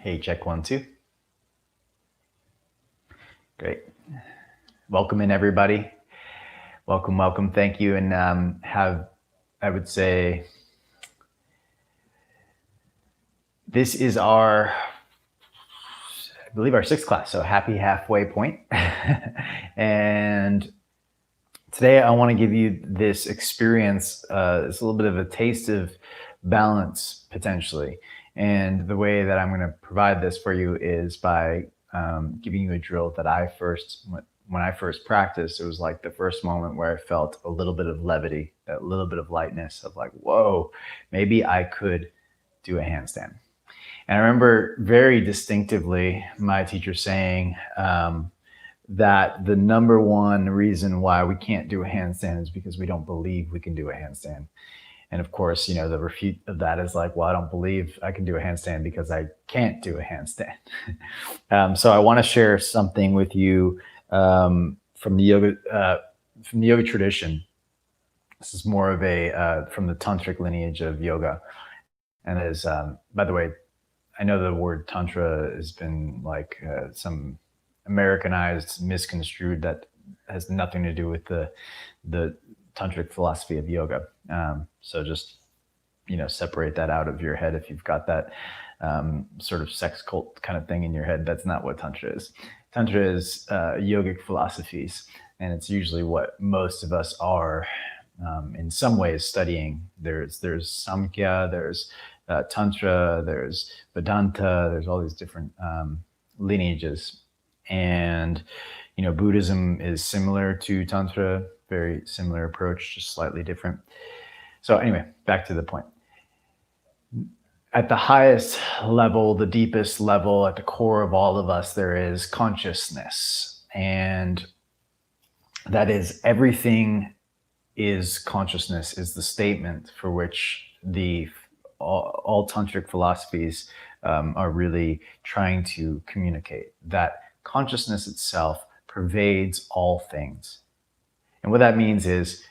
Hey, check 1, 2. Great. Welcome in, everybody. Welcome. Thank you. And I would say, this is I believe, our 6th class. So happy halfway point. And today I want to give you this experience. It's a little bit of a taste of balance, potentially. And the way that I'm going to provide this for you is by giving you a drill that when I first practiced, it was like the first moment where I felt a little bit of levity, that little bit of lightness of like, whoa, maybe I could do a handstand. And I remember very distinctively my teacher saying that the number one reason why we can't do a handstand is because we don't believe we can do a handstand. And of course, the refute of that is like, well, I don't believe I can do a handstand because I can't do a handstand. So I want to share something with you from the yoga tradition. This is more of from the tantric lineage of yoga, and it is, by the way, I know the word tantra has been like some Americanized, misconstrued, that has nothing to do with the tantric philosophy of yoga. So just, separate that out of your head if you've got that sort of sex cult kind of thing in your head. That's not what tantra is. Tantra is yogic philosophies, and it's usually what most of us are in some ways studying. There's Samkhya, there's Tantra, there's Vedanta, there's all these different lineages. And, Buddhism is similar to Tantra, very similar approach, just slightly different. So anyway, back to the point. At the highest level, the deepest level, at the core of all of us, there is consciousness. And that is, everything is consciousness, is the statement for which all tantric philosophies are really trying to communicate, that consciousness itself pervades all things. And what that means is,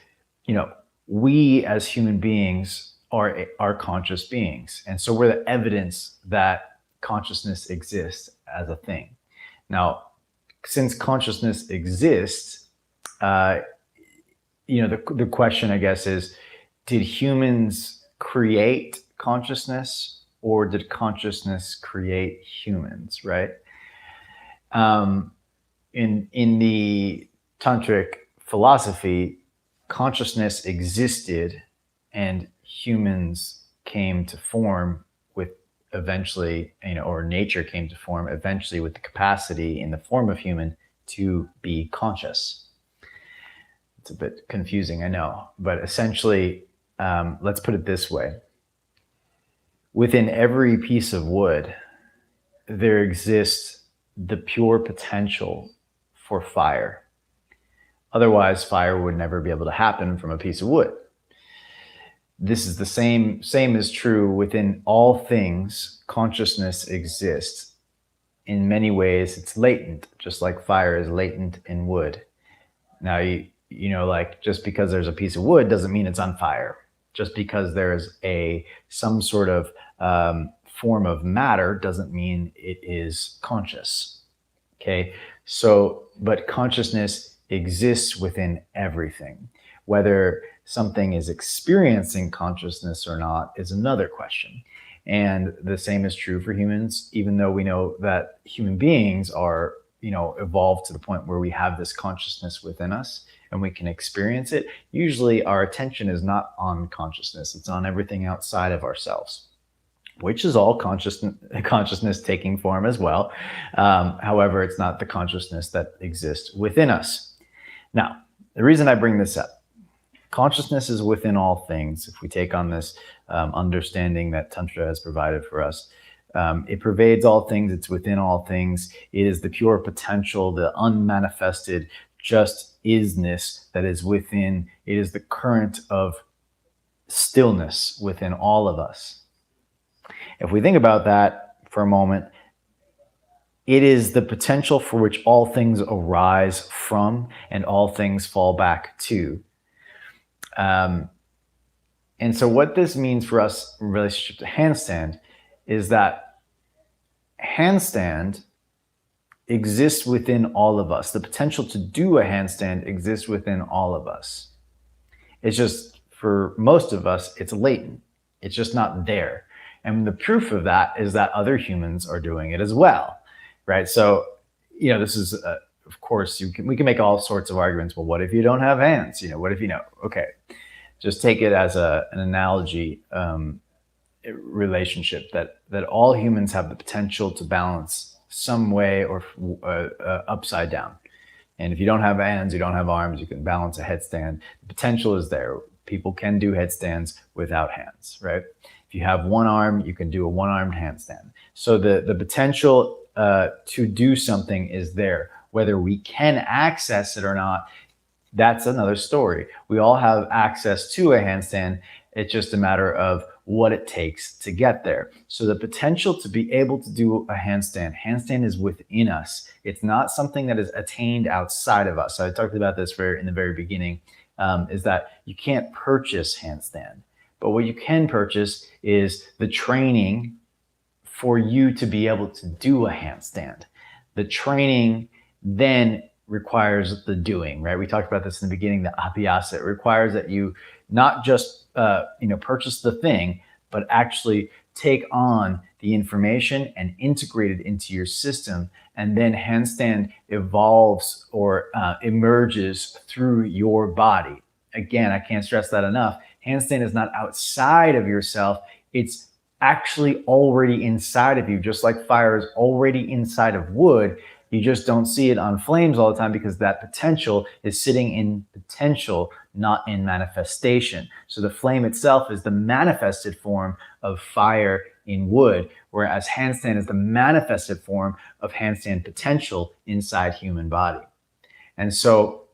we as human beings are conscious beings. And so we're the evidence that consciousness exists as a thing. Now, since consciousness exists, the question, I guess, is, did humans create consciousness, or did consciousness create humans, right? In the tantric philosophy, consciousness existed and humans came to form with eventually, or nature came to form eventually with the capacity in the form of human to be conscious. It's a bit confusing, I know, but essentially, let's put it this way. Within every piece of wood, there exists the pure potential for fire. Otherwise, fire would never be able to happen from a piece of wood. This is the same is true within all things. Consciousness exists. In many ways, it's latent, just like fire is latent in wood. Now, like, just because there's a piece of wood doesn't mean it's on fire. Just because there's some sort of form of matter doesn't mean it is conscious. Okay, so, but consciousness exists within everything. Whether something is experiencing consciousness or not is another question. And the same is true for humans, even though we know that human beings are, evolved to the point where we have this consciousness within us and we can experience it. Usually our attention is not on consciousness, it's on everything outside of ourselves, which is all consciousness taking form as well. However, it's not the consciousness that exists within us. Now, the reason I bring this up, consciousness is within all things. If we take on this understanding that Tantra has provided for us, it pervades all things. It's within all things. It is the pure potential, the unmanifested just isness that is within. It is the current of stillness within all of us. If we think about that for a moment, it is the potential for which all things arise from and all things fall back to. And so what this means for us in relationship to handstand is that handstand exists within all of us. The potential to do a handstand exists within all of us. It's just, for most of us, it's latent. It's just not there. And the proof of that is that other humans are doing it as well, right? So, this is, of course, we can make all sorts of arguments. Well, what if you don't have hands? What if Okay, just take it as an analogy relationship that all humans have the potential to balance some way or upside down. And if you don't have hands, you don't have arms, you can balance a headstand. The potential is there. People can do headstands without hands, right? If you have one arm, you can do a one-armed handstand. So the potential to do something is there. Whether we can access it or not, that's another story. We all have access to a handstand. It's just a matter of what it takes to get there. So the potential to be able to do a handstand is within us. It's not something that is attained outside of us. So I talked about this in the very beginning, is that you can't purchase handstand. But what you can purchase is the training for you to be able to do a handstand. The training then requires the doing, right? We talked about this in the beginning, the abhyasa. It requires that you not just purchase the thing, but actually take on the information and integrate it into your system. And then handstand evolves or emerges through your body. Again, I can't stress that enough. Handstand is not outside of yourself. It's actually already inside of you, just like fire is already inside of wood. You just don't see it on flames all the time because that potential is sitting in potential, not in manifestation. So the flame itself is the manifested form of fire in wood, whereas handstand is the manifested form of handstand potential inside human body. And so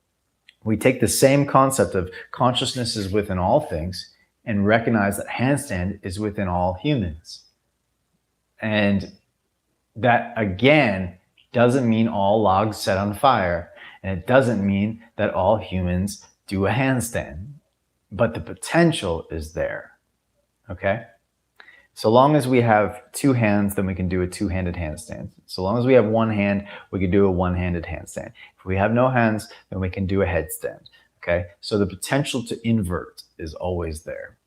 we take the same concept of consciousness is within all things and recognize that handstand is within all humans. And that, again, doesn't mean all logs set on fire, and it doesn't mean that all humans do a handstand, but the potential is there. Okay? So long as we have two hands, then we can do a two-handed handstand. So long as we have one hand, we can do a one-handed handstand. If we have no hands, then we can do a headstand. Okay? So the potential to invert is always there.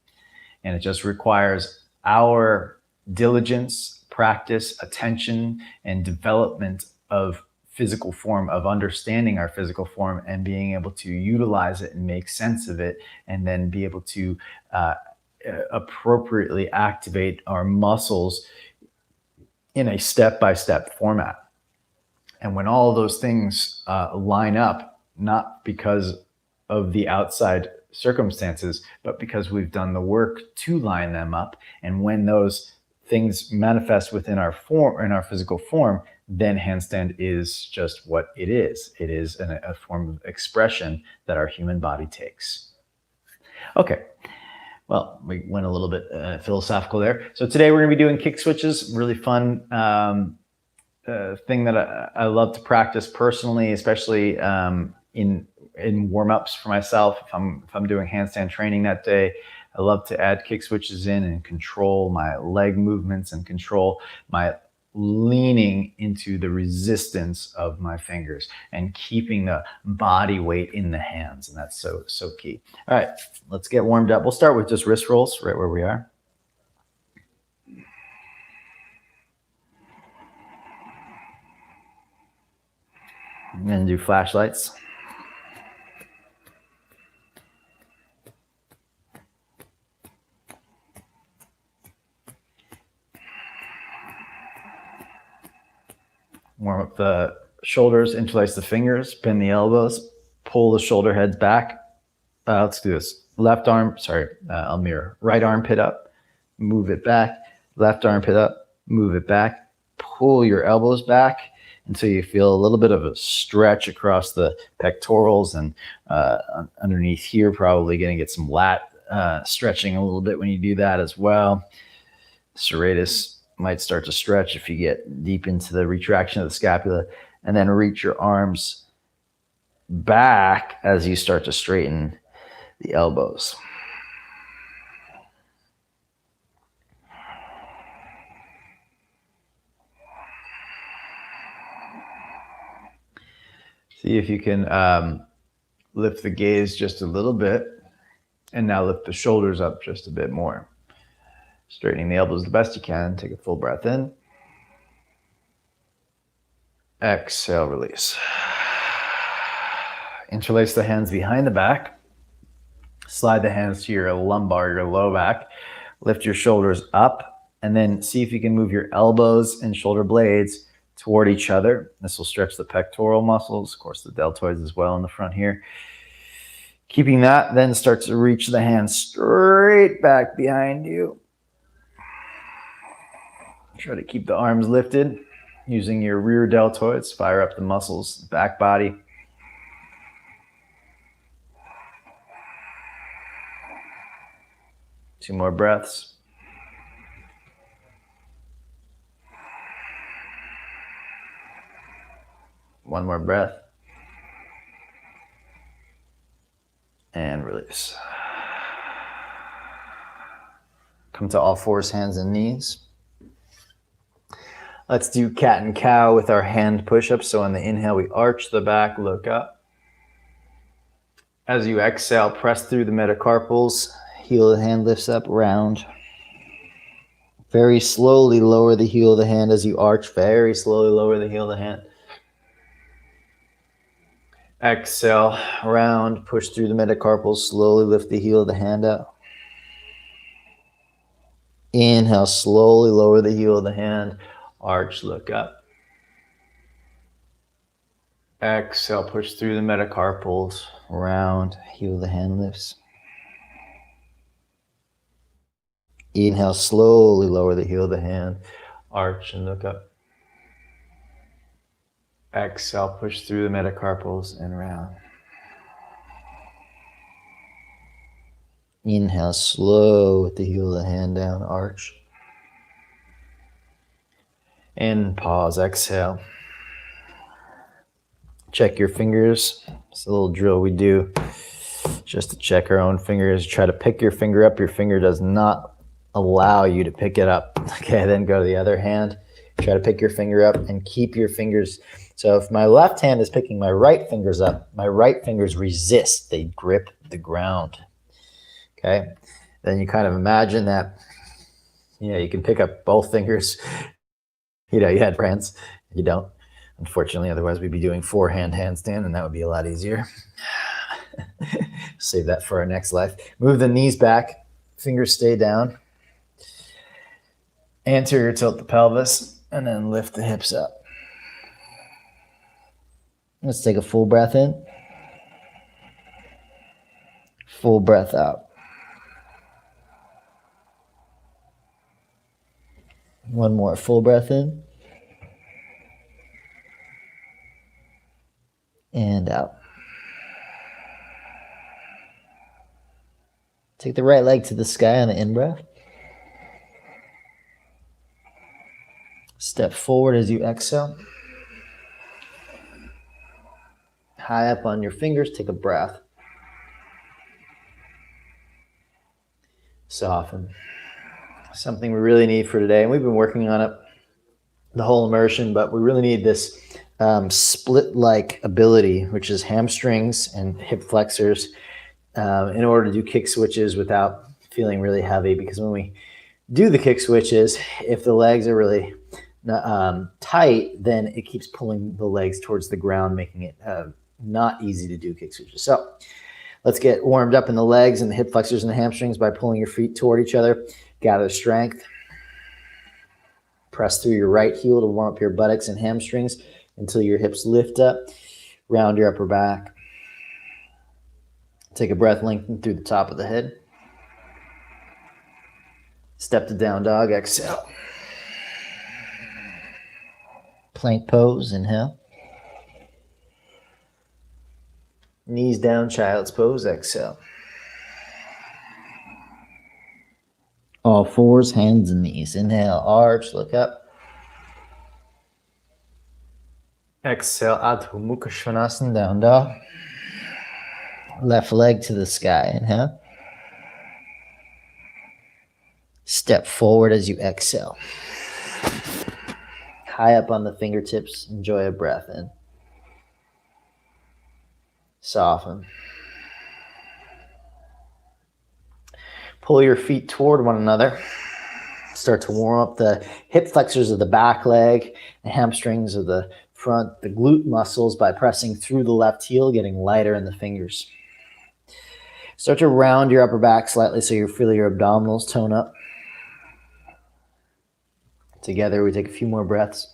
And it just requires our diligence, practice, attention, and development of physical form, of understanding our physical form and being able to utilize it and make sense of it, and then be able to appropriately activate our muscles in a step-by-step format. And when all of those things line up, not because of the outside circumstances, but because we've done the work to line them up, and when those things manifest within our form, in our physical form, then handstand is just what it is. It is a form of expression that our human body takes. Okay. Well, we went a little bit philosophical there. So today we're going to be doing kick switches. Really fun thing that I love to practice personally, especially in warm-ups for myself. If I'm doing handstand training that day, I love to add kick switches in and control my leg movements and control my leaning into the resistance of my fingers and keeping the body weight in the hands. And that's so key. All right, let's get warmed up. We'll start with just wrist rolls right where we are. I'm going to do flashlights. Warm up the shoulders, interlace the fingers, bend the elbows, pull the shoulder heads back. Let's do this. Left arm, I'll mirror. Right armpit up, move it back. Left armpit up, move it back. Pull your elbows back until you feel a little bit of a stretch across the pectorals and underneath here, probably going to get some lat stretching a little bit when you do that as well. Serratus might start to stretch if you get deep into the retraction of the scapula, and then reach your arms back as you start to straighten the elbows. See if you can lift the gaze just a little bit. And now lift the shoulders up just a bit more. Straightening the elbows the best you can. Take a full breath in. Exhale, release. Interlace the hands behind the back. Slide the hands to your lumbar, your low back. Lift your shoulders up, and then see if you can move your elbows and shoulder blades toward each other. This will stretch the pectoral muscles, of course the deltoids as well in the front here. Keeping that, then start to reach the hands straight back behind you. Try to keep the arms lifted using your rear deltoids. Fire up the muscles, back body. Two more breaths. One more breath. And release. Come to all fours, hands and knees. Let's do cat and cow with our hand push-ups. So on the inhale, we arch the back, look up. As you exhale, press through the metacarpals. Heel of the hand lifts up, round. Very slowly lower the heel of the hand as you arch. Very slowly lower the heel of the hand. Exhale, round, push through the metacarpals. Slowly lift the heel of the hand up. Inhale, slowly lower the heel of the hand. Arch, look up. Exhale, push through the metacarpals. Round, heel of the hand lifts. Inhale, slowly lower the heel of the hand. Arch and look up. Exhale, push through the metacarpals and round. Inhale, slow with the heel of the hand down, arch. And pause, exhale. Check your fingers. It's a little drill we do just to check our own fingers. Try to pick your finger up. Your finger does not allow you to pick it up. Okay, then go to the other hand. Try to pick your finger up and keep your fingers. So if my left hand is picking my right fingers up, my right fingers resist. They grip the ground. Okay, then you kind of imagine that, you can pick up both fingers. You had friends. You don't. Unfortunately, otherwise we'd be doing forehand handstand, and that would be a lot easier. Save that for our next life. Move the knees back. Fingers stay down. Anterior tilt the pelvis, and then lift the hips up. Let's take a full breath in. Full breath out. One more full breath in. And out. Take the right leg to the sky on the in-breath. Step forward as you exhale. High up on your fingers, take a breath. Soften. Something we really need for today, and we've been working on it the whole immersion, but we really need this split-like ability, which is hamstrings and hip flexors, in order to do kick switches without feeling really heavy. Because when we do the kick switches, if the legs are really tight, then it keeps pulling the legs towards the ground, making it not easy to do kick switches. So let's get warmed up in the legs and the hip flexors and the hamstrings by pulling your feet toward each other. Gather strength. Press through your right heel to warm up your buttocks and hamstrings until your hips lift up. Round your upper back. Take a breath, lengthen through the top of the head. Step to down dog, exhale. Plank pose, inhale. Knees down, child's pose, exhale. All fours, hands and knees. Inhale, arch, look up. Exhale, Adho Mukha Svanasana, down dog. Left leg to the sky, inhale. Step forward as you exhale. High up on the fingertips, enjoy a breath in. Soften. Pull your feet toward one another. Start to warm up the hip flexors of the back leg, the hamstrings of the front, the glute muscles by pressing through the left heel, getting lighter in the fingers. Start to round your upper back slightly so you feel your abdominals tone up. Together, we take a few more breaths.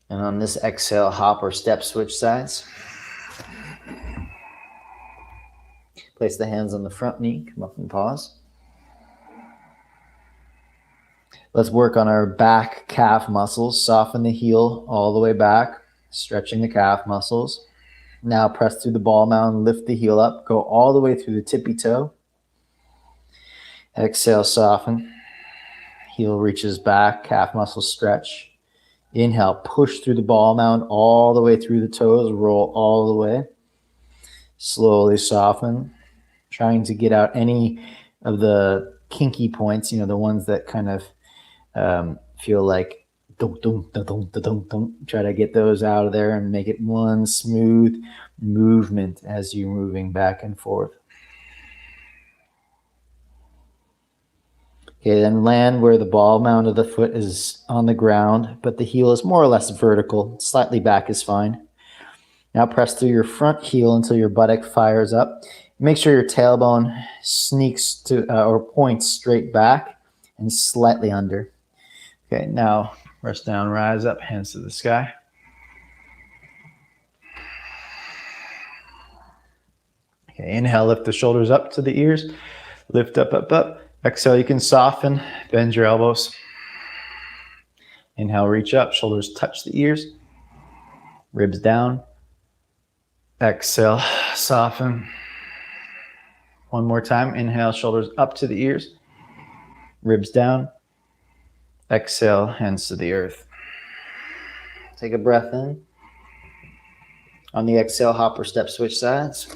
And on this exhale, hop or step switch sides. Place the hands on the front knee, come up and pause. Let's work on our back calf muscles. Soften the heel all the way back, stretching the calf muscles. Now press through the ball mound, lift the heel up, go all the way through the tippy toe. Exhale, soften. Heel reaches back, calf muscles stretch. Inhale, push through the ball mound all the way through the toes, roll all the way. Slowly soften, trying to get out any of the kinky points, the ones that kind of feel like dum, dum, dum, dum, dum, dum. Try to get those out of there and make it one smooth movement as you're moving back and forth. Okay, then land where the ball mound of the foot is on the ground, but the heel is more or less vertical. Slightly back is fine. Now press through your front heel until your buttock fires up. Make sure your tailbone sneaks to or points straight back and slightly under. Okay, now rest down, rise up, hands to the sky. Okay, inhale, lift the shoulders up to the ears. Lift up, up, up. Exhale, you can soften, bend your elbows. Inhale, reach up, shoulders touch the ears. Ribs down. Exhale, soften. One more time, inhale, shoulders up to the ears. Ribs down. Exhale, hands to the earth. Take a breath in. On the exhale, hop or step switch sides.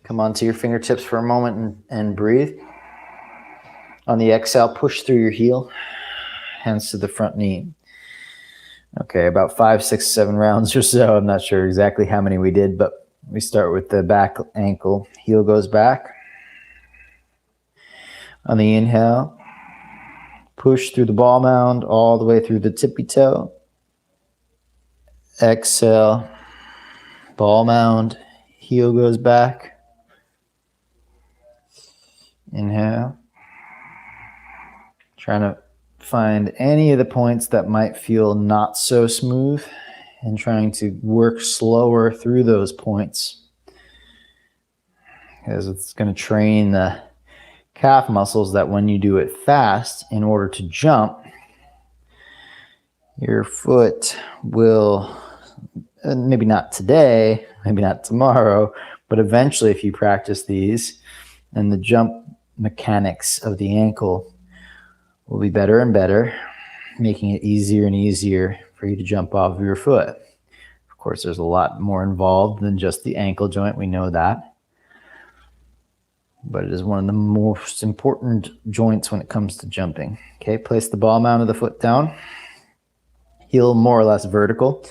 Come onto your fingertips for a moment and breathe. On the exhale, push through your heel, hands to the front knee. Okay, about 5, 6, 7 rounds or so. I'm not sure exactly how many we did, but we start with the back ankle. Heel goes back. On the inhale, push through the ball mound all the way through the tippy toe. Exhale, ball mound, heel goes back. Inhale. Trying to find any of the points that might feel not so smooth and trying to work slower through those points, because it's going to train the calf muscles that when you do it fast, in order to jump, your foot will, maybe not today, maybe not tomorrow, but eventually if you practice these, and the jump mechanics of the ankle will be better and better, making it easier and easier for you to jump off of your foot. Of course, there's a lot more involved than just the ankle joint. We know that. But it is one of the most important joints when it comes to jumping. Okay, place the ball mound of the foot down. Heel more or less vertical.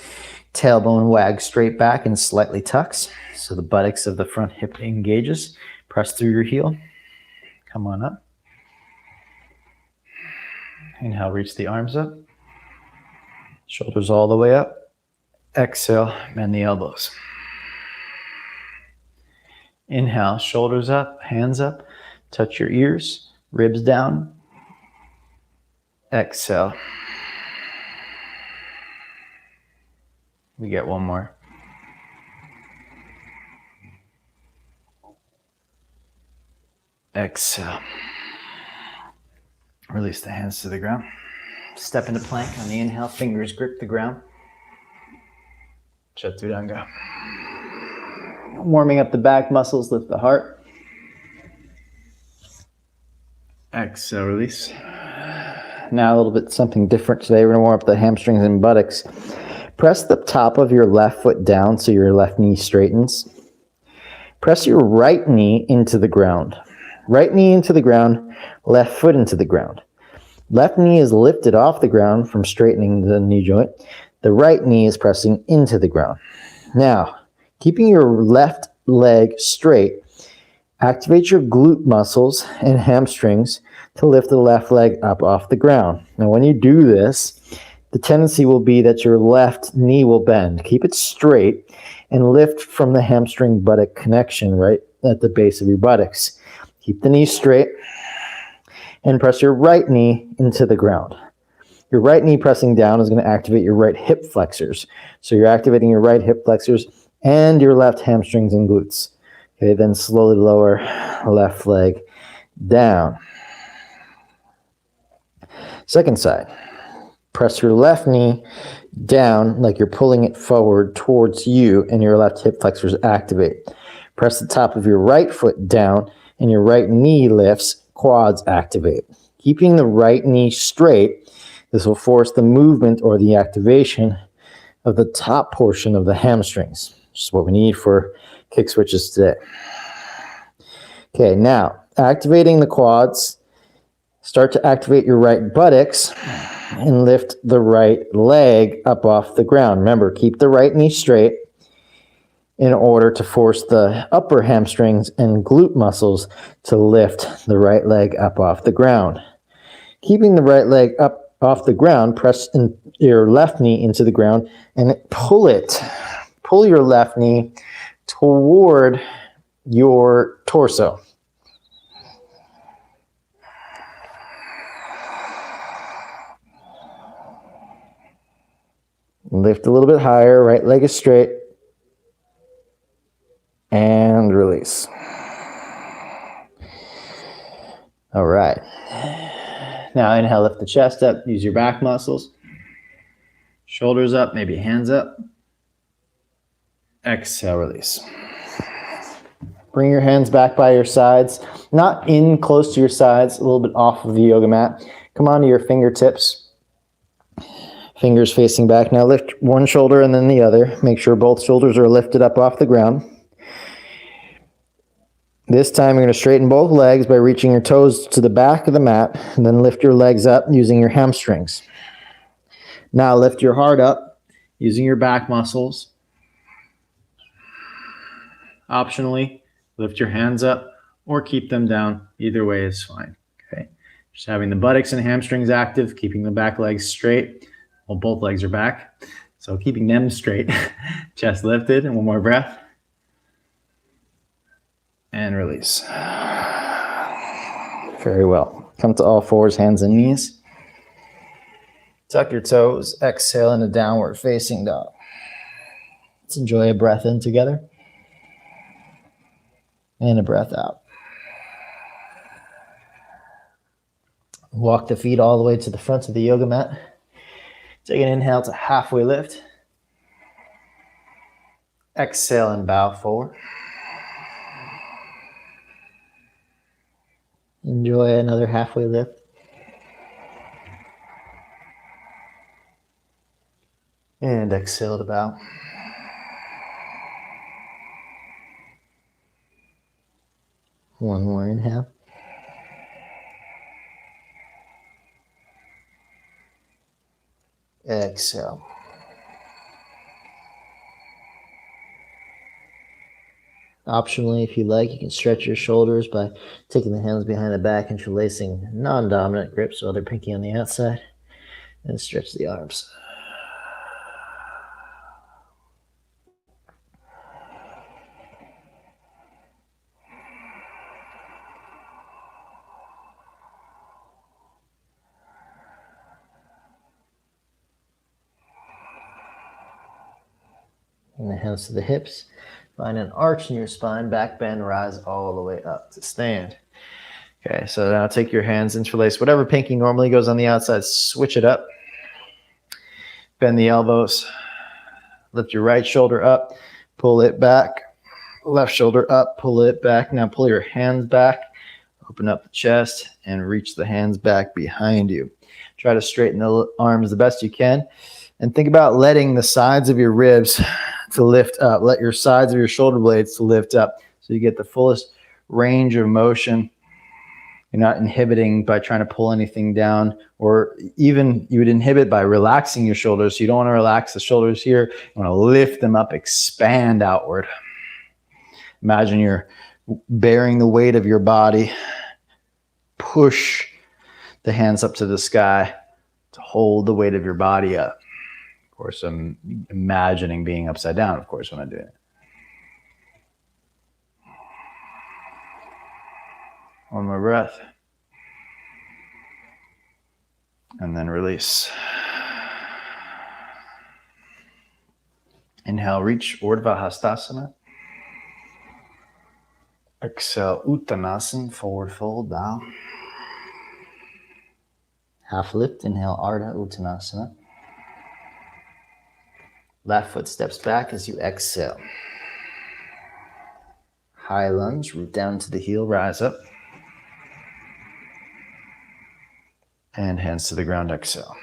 Tailbone wags straight back and slightly tucks, so the buttocks of the front hip engages. Press through your heel. Come on up. Inhale, reach the arms up. Shoulders all the way up. Exhale, bend the elbows. Inhale, shoulders up, hands up. Touch your ears, ribs down. Exhale. We get one more. Exhale. Release the hands to the ground. Step into plank on the inhale. Fingers grip the ground. Chaturanga. Warming up the back muscles. Lift the heart. Exhale. Release. Now a little bit something different today. We're going to warm up the hamstrings and buttocks. Press the top of your left foot down so your left knee straightens. Press your right knee into the ground. Right knee into the ground, left foot into the ground. Left knee is lifted off the ground from straightening the knee joint. The right knee is pressing into the ground. Now, keeping your left leg straight, activate your glute muscles and hamstrings to lift the left leg up off the ground. Now, when you do this, the tendency will be that your left knee will bend. Keep it straight and lift from the hamstring buttock connection right at the base of your buttocks. Keep the knee straight and press your right knee into the ground. Your right knee pressing down is going to activate your right hip flexors. So you're activating your right hip flexors and your left hamstrings and glutes. Okay, then slowly lower left leg down. Second side. Press your left knee down like you're pulling it forward towards you and your left hip flexors activate. Press the top of your right foot down and your right knee lifts, quads activate. Keeping the right knee straight, this will force the movement or the activation of the top portion of the hamstrings, which is what we need for kick switches today. Okay, now activating the quads, start to activate your right buttocks and lift the right leg up off the ground. Remember, keep the right knee straight in order to force the upper hamstrings and glute muscles to lift the right leg up off the ground. Keeping the right leg up off the ground, press your left knee into the ground and pull it. Pull your left knee toward your torso. Lift a little bit higher, right leg is straight, and release. All right. Now inhale, lift the chest up, use your back muscles. Shoulders up, maybe hands up. Exhale, release. Bring your hands back by your sides, not in close to your sides, a little bit off of the yoga mat. Come onto your fingertips. Fingers facing back. Now lift one shoulder and then the other. Make sure both shoulders are lifted up off the ground. This time you're going to straighten both legs by reaching your toes to the back of the mat and then lift your legs up using your hamstrings. Now lift your heart up using your back muscles. Optionally, lift your hands up or keep them down. Either way is fine. Okay. Just having the buttocks and hamstrings active, keeping the back legs straight. Well, both legs are back. So keeping them straight, chest lifted, and one more breath. And release. Very well. Come to all fours, hands and knees. Tuck your toes. Exhale into downward facing dog. Let's enjoy a breath in together. And a breath out. Walk the feet all the way to the front of the yoga mat. Take an inhale to halfway lift. Exhale and bow forward. Enjoy another halfway lift. And exhale to bow. One more inhale. Exhale. Optionally, if you like, you can stretch your shoulders by taking the hands behind the back, interlacing non-dominant grip, so other pinky on the outside, and stretch the arms. And the hands to the hips. Find an arch in your spine, back bend, rise all the way up to stand. Okay, so now take your hands, interlace. Whatever pinky normally goes on the outside, switch it up. Bend the elbows. Lift your right shoulder up, pull it back. Left shoulder up, pull it back. Now pull your hands back, open up the chest, and reach the hands back behind you. Try to straighten the arms the best you can. And think about letting the sides of your ribs to lift up. Let your sides of your shoulder blades to lift up. So you get the fullest range of motion. You're not inhibiting by trying to pull anything down, or even you would inhibit by relaxing your shoulders. So you don't want to relax the shoulders here. You want to lift them up, expand outward. Imagine you're bearing the weight of your body. Push the hands up to the sky to hold the weight of your body up. Of course, I'm imagining being upside down, of course, when I'm doing it. One more breath. And then release. Inhale, reach Urdhva Hastasana. Exhale, Uttanasana, forward fold down. Half lift, inhale, Ardha Uttanasana. Left foot steps back as you exhale. High lunge, root down to the heel, rise up. And hands to the ground, exhale.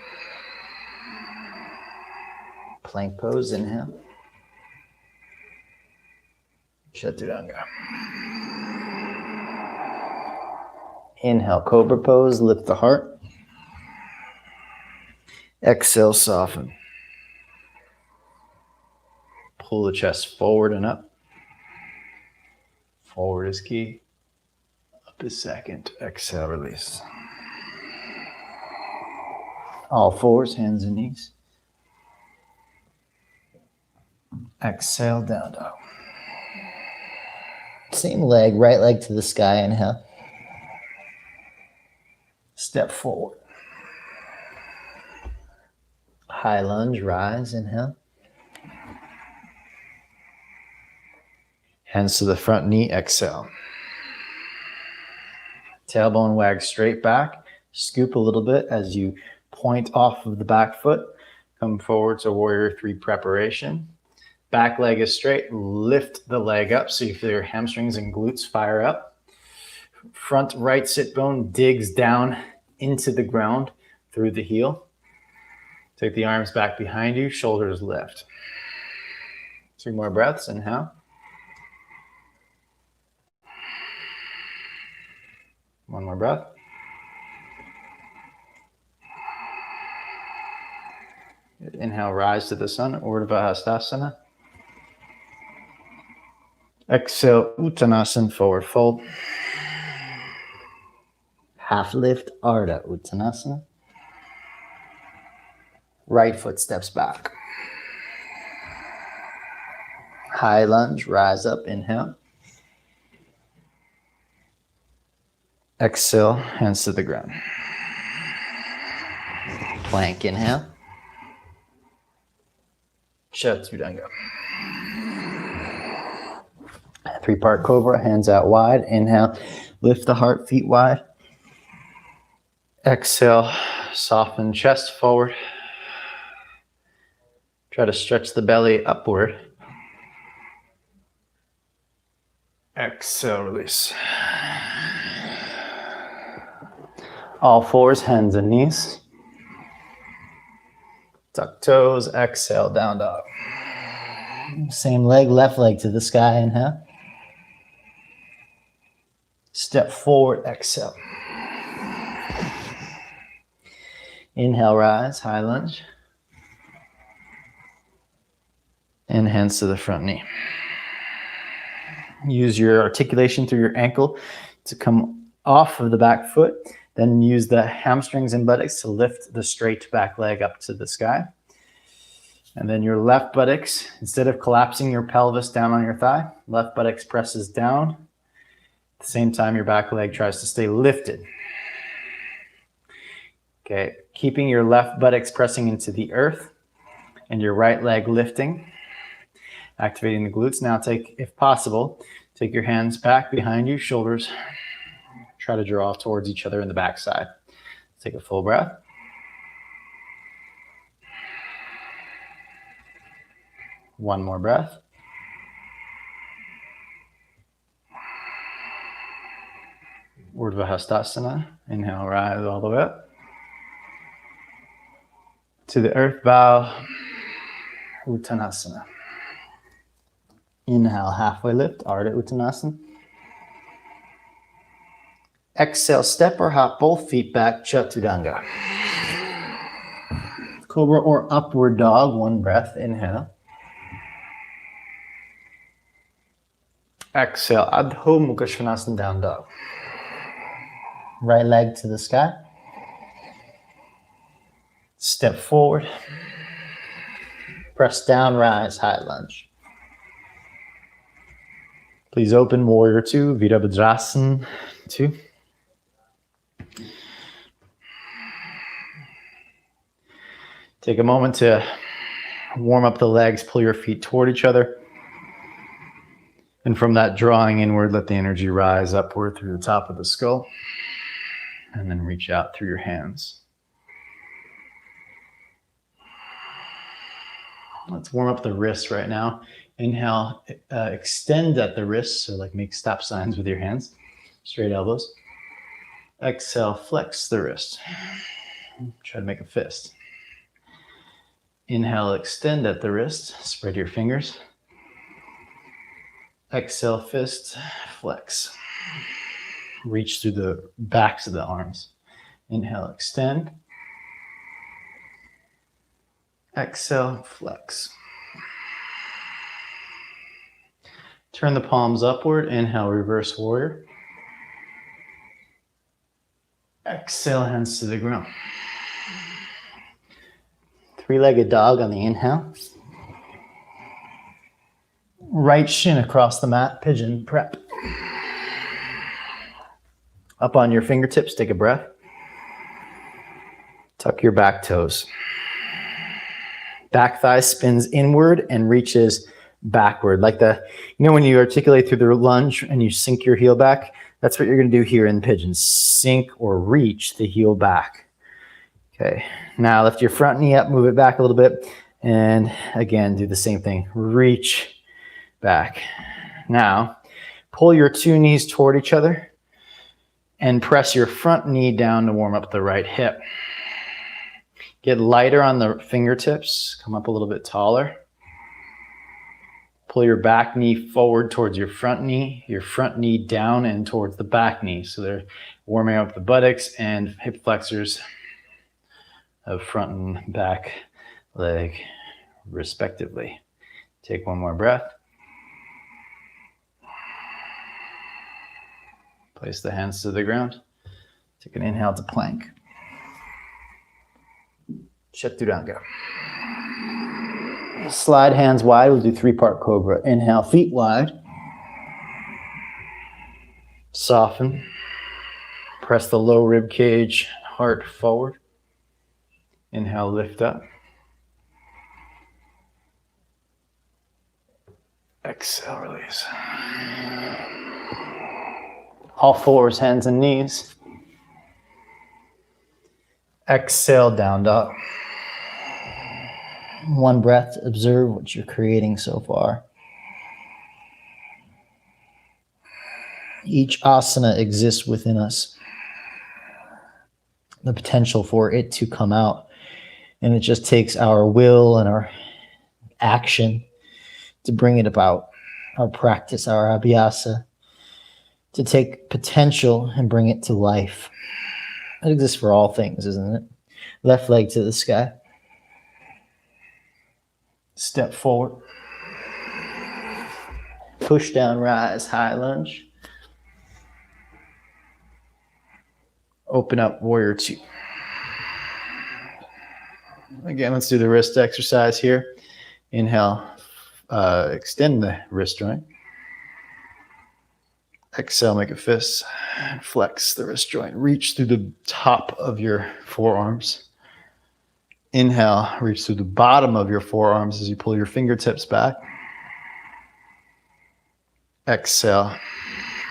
Plank pose, inhale. Chaturanga. Inhale, cobra pose, lift the heart. Exhale, soften. Pull the chest forward and up. Forward is key. Up is second. Exhale, release. All fours, hands and knees. Exhale, down dog. Same leg, right leg to the sky, inhale. Step forward. High lunge, rise, inhale. Hands to the front knee, exhale. Tailbone wags straight back. Scoop a little bit as you point off of the back foot. Come forward to warrior three preparation. Back leg is straight. Lift the leg up so you feel your hamstrings and glutes fire up. Front right sit bone digs down into the ground through the heel. Take the arms back behind you, shoulders lift. 2 more breaths, inhale. One more breath. Inhale, rise to the sun, Urdhva Hastasana. Exhale, Uttanasana, forward fold. Half lift, Ardha Uttanasana. Right foot steps back. High lunge, rise up, inhale. Exhale, hands to the ground. Plank, inhale. Chaturanga. 3-part cobra, hands out wide. Inhale, lift the heart, feet wide. Exhale, soften chest forward. Try to stretch the belly upward. Exhale, release. All fours, hands and knees. Tuck toes, exhale, down dog. Same leg, left leg to the sky, inhale. Step forward, exhale. Inhale, rise, high lunge. And hands to the front knee. Use your articulation through your ankle to come off of the back foot. Then use the hamstrings and buttocks to lift the straight back leg up to the sky. And then your left buttocks, instead of collapsing your pelvis down on your thigh, left buttocks presses down. At the same time, your back leg tries to stay lifted. Okay, keeping your left buttocks pressing into the earth and your right leg lifting, activating the glutes. Now take, if possible, take your hands back behind you, shoulders. Try to draw towards each other in the backside. Take a full breath. One more breath. Urdhva Hastasana. Inhale, rise all the way up. To the earth bow, Uttanasana. Inhale, halfway lift, Ardha Uttanasana. Exhale, step or hop both feet back, Chaturanga. Cobra or upward dog, one breath, inhale. Exhale, Adho Mukha Svanasana, down dog. Right leg to the sky. Step forward. Press down, rise, high lunge. Please open warrior two, Virabhadrasana 2. Take a moment to warm up the legs, pull your feet toward each other. And from that drawing inward, let the energy rise upward through the top of the skull. And then reach out through your hands. Let's warm up the wrists right now. Inhale, extend at the wrists, so like make stop signs with your hands. Straight elbows. Exhale, flex the wrist. Try to make a fist. Inhale, extend at the wrist. Spread your fingers. Exhale, fist, flex. Reach through the backs of the arms. Inhale, extend. Exhale, flex. Turn the palms upward. Inhale, reverse warrior. Exhale, hands to the ground. Three-legged dog on the inhale. Right shin across the mat, pigeon prep. Up on your fingertips, take a breath. Tuck your back toes. Back thigh spins inward and reaches backward. Like when you articulate through the lunge and you sink your heel back, that's what you're going to do here in pigeon. Sink or reach the heel back. Okay, now lift your front knee up, move it back a little bit, and again, do the same thing. Reach back. Now, pull your two knees toward each other and press your front knee down to warm up the right hip. Get lighter on the fingertips. Come up a little bit taller. Pull your back knee forward towards your front knee down and towards the back knee. So they're warming up the buttocks and hip flexors of front and back leg, respectively. Take one more breath. Place the hands to the ground. Take an inhale to plank. Chaturanga. Slide hands wide. We'll do three-part cobra. Inhale, feet wide. Soften. Press the low rib cage, heart forward. Inhale, lift up. Exhale, release. All fours, hands and knees. Exhale, down dog. One breath, observe what you're creating so far. Each asana exists within us. The potential for it to come out. And it just takes our will and our action to bring it about. Our practice, our abhyasa, to take potential and bring it to life. It exists for all things, isn't it? Left leg to the sky. Step forward. Push down, rise, high lunge. Open up, warrior two. Again, let's do the wrist exercise here. Inhale, extend the wrist joint. Exhale, make a fist. Flex the wrist joint. Reach through the top of your forearms. Inhale, reach through the bottom of your forearms as you pull your fingertips back. Exhale,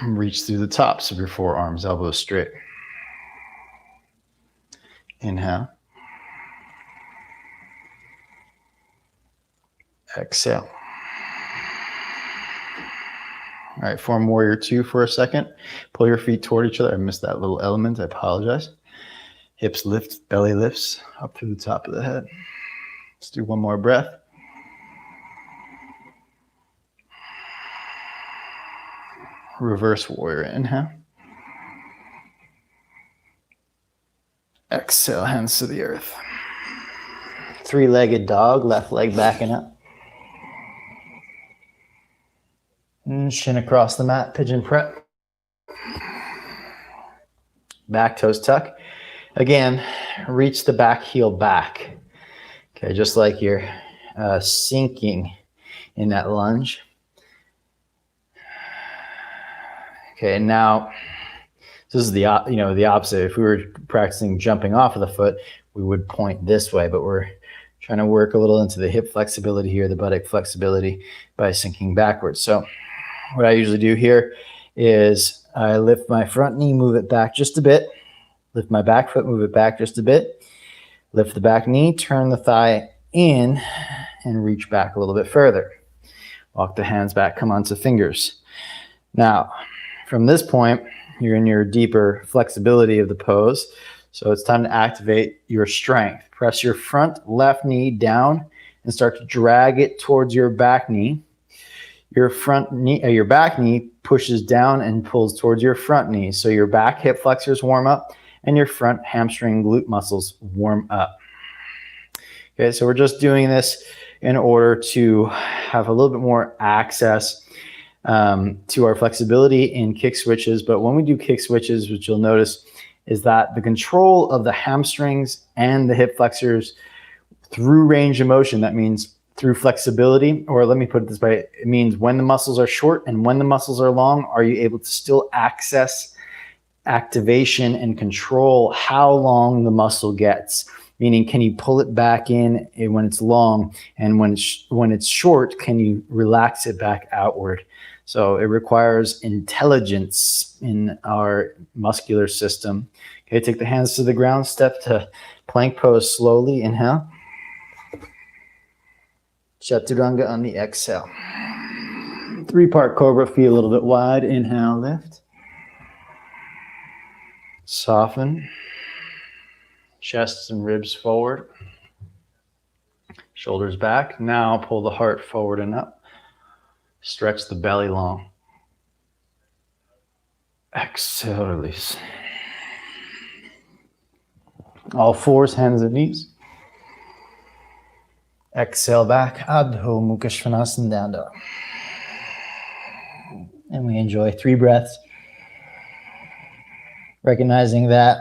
reach through the tops of your forearms, elbows straight. Inhale. Exhale. All right, form warrior two for a second. Pull your feet toward each other. I missed that little element. I apologize. Hips lift, belly lifts up through the top of the head. Let's do one more breath. reverse warrior. Inhale. Exhale, hands to the earth. Three-legged dog, left leg backing up. And shin across the mat, pigeon prep. Back toes tuck. Again, reach the back heel back. Okay, just like you're sinking in that lunge. Okay, and now this is the opposite. If we were practicing jumping off of the foot, we would point this way, but we're trying to work a little into the hip flexibility here, the buttock flexibility by sinking backwards. So what I usually do here is I lift my front knee, move it back just a bit, lift my back foot, move it back just a bit, lift the back knee, turn the thigh in, and reach back a little bit further. Walk the hands back, come onto fingers. Now, from this point, you're in your deeper flexibility of the pose. So it's time to activate your strength. Press your front left knee down and start to drag it towards your back knee. Your back knee pushes down and pulls towards your front knee. So your back hip flexors warm up and your front hamstring glute muscles warm up. Okay, so we're just doing this in order to have a little bit more access to our flexibility in kick switches. But when we do kick switches, which you'll notice is that the control of the hamstrings and the hip flexors through range of motion, that means through flexibility, or let me put it this way, it means when the muscles are short and when the muscles are long, are you able to still access activation and control how long the muscle gets? Meaning, can you pull it back in when it's long, and when it's short, can you relax it back outward? So it requires intelligence in our muscular system. Okay, take the hands to the ground, step to plank pose slowly. Inhale. Chaturanga on the exhale. Three-part cobra, feet a little bit wide. Inhale, lift. Soften. Chest and ribs forward. Shoulders back. Now pull the heart forward and up. Stretch the belly long. Exhale, release. All fours, hands and knees. Exhale back. Adho Mukha Svanasana, down dog. And we enjoy 3 breaths. Recognizing that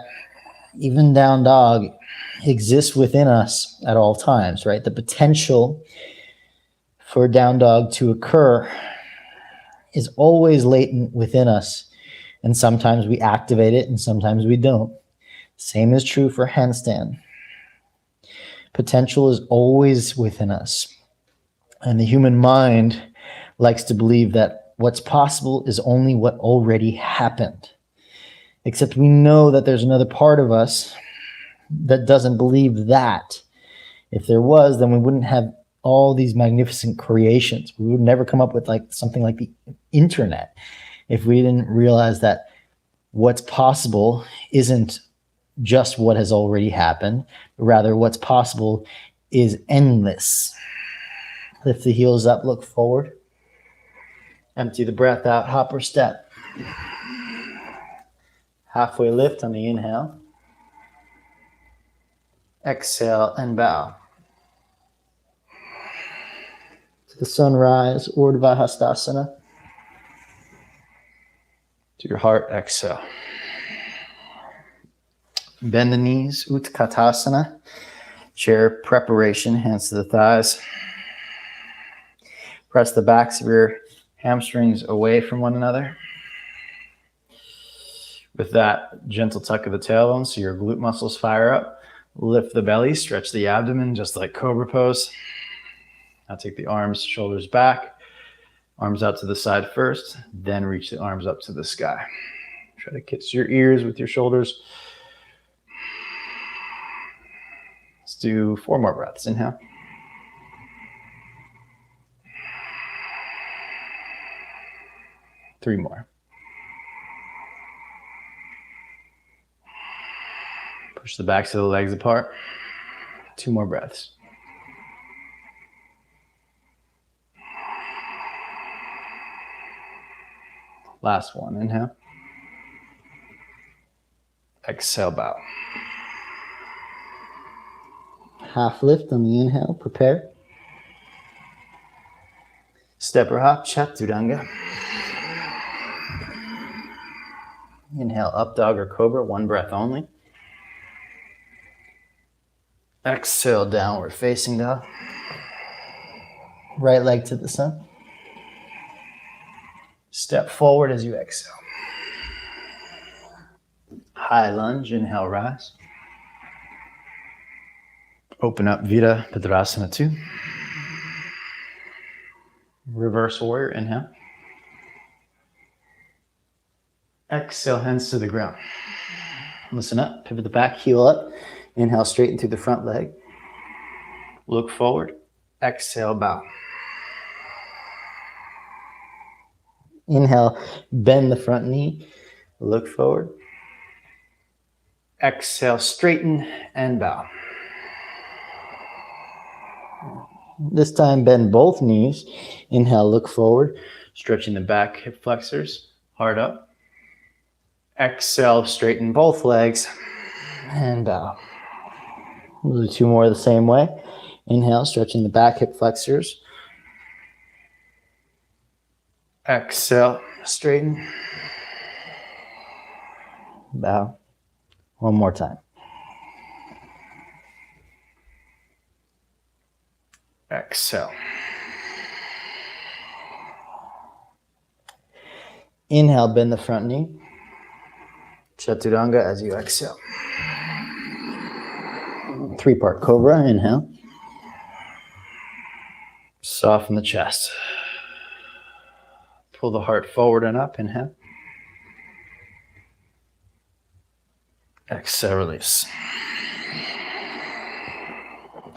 even down dog exists within us at all times, right? The potential for down dog to occur is always latent within us. And sometimes we activate it and sometimes we don't. Same is true for handstand. Potential is always within us. And the human mind likes to believe that what's possible is only what already happened. Except we know that there's another part of us that doesn't believe that. If there was, then we wouldn't have all these magnificent creations. We would never come up with something like the internet if we didn't realize that what's possible isn't just what has already happened, but rather what's possible is endless. Lift the heels up, look forward. Empty the breath out, hop or step. Halfway lift on the inhale. Exhale and bow. To the sunrise, Urdhva Hastasana. To your heart, exhale. Bend the knees, Utkatasana. Chair preparation, hands to the thighs. Press the backs of your hamstrings away from one another. With that, gentle tuck of the tailbone so your glute muscles fire up. Lift the belly, stretch the abdomen just like cobra pose. Now take the arms, shoulders back. Arms out to the side first, then reach the arms up to the sky. Try to kiss your ears with your shoulders. Let's do 4 more breaths. Inhale. Three more. Push the backs of the legs apart. 2 more breaths. Last one, inhale. Exhale, bow. Half lift on the inhale, prepare. Step or hop, chaturanga. Inhale, up dog or cobra, one breath only. Exhale, downward facing dog. Right leg to the sun. Step forward as you exhale. High lunge, inhale, rise. Open up, Vira Padrasana 2. Reverse warrior, inhale. Exhale, hands to the ground. Listen up, pivot the back, heel up. Inhale, straighten through the front leg. Look forward. Exhale, bow. Inhale, bend the front knee. Look forward. Exhale, straighten and bow. This time, bend both knees. Inhale, look forward. Stretching the back hip flexors. Hard up. Exhale, straighten both legs and bow. We'll do two more the same way. Inhale, stretching the back hip flexors. Exhale, straighten. Bow. One more time. Exhale. Inhale, bend the front knee. Chaturanga as you exhale. Three-part cobra, inhale. Soften the chest. Pull the heart forward and up, inhale. Exhale, release.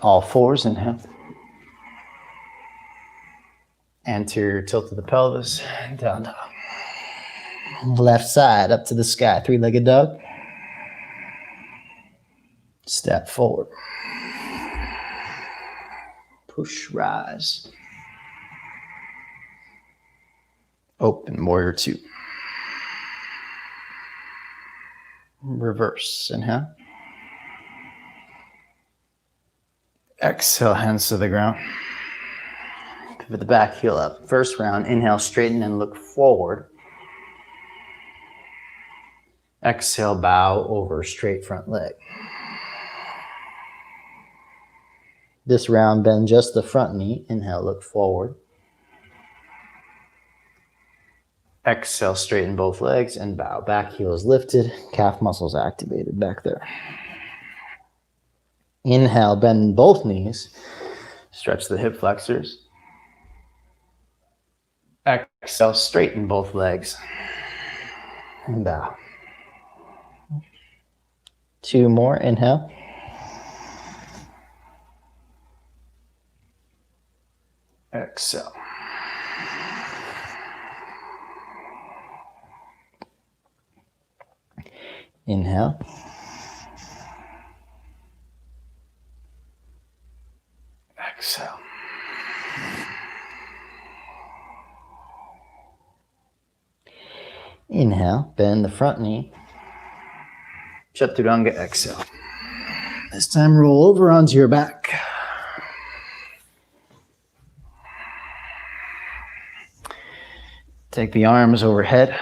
All fours, inhale. Anterior tilt of the pelvis, down dog. Left side up to the sky, three-legged dog. Step forward. Push, rise. Open, warrior 2. Reverse, inhale. Exhale, hands to the ground. Pivot the back, heel up. First round, inhale, straighten and look forward. Exhale, bow over straight front leg. This round, bend just the front knee. Inhale, look forward. Exhale, straighten both legs and bow. Back heel is lifted, calf muscles activated back there. Inhale, bend both knees. Stretch the hip flexors. Exhale, straighten both legs and bow. Two more, inhale. Exhale. Inhale. Exhale. Inhale, bend the front knee. Chaturanga, exhale. This time roll over onto your back. Take the arms overhead.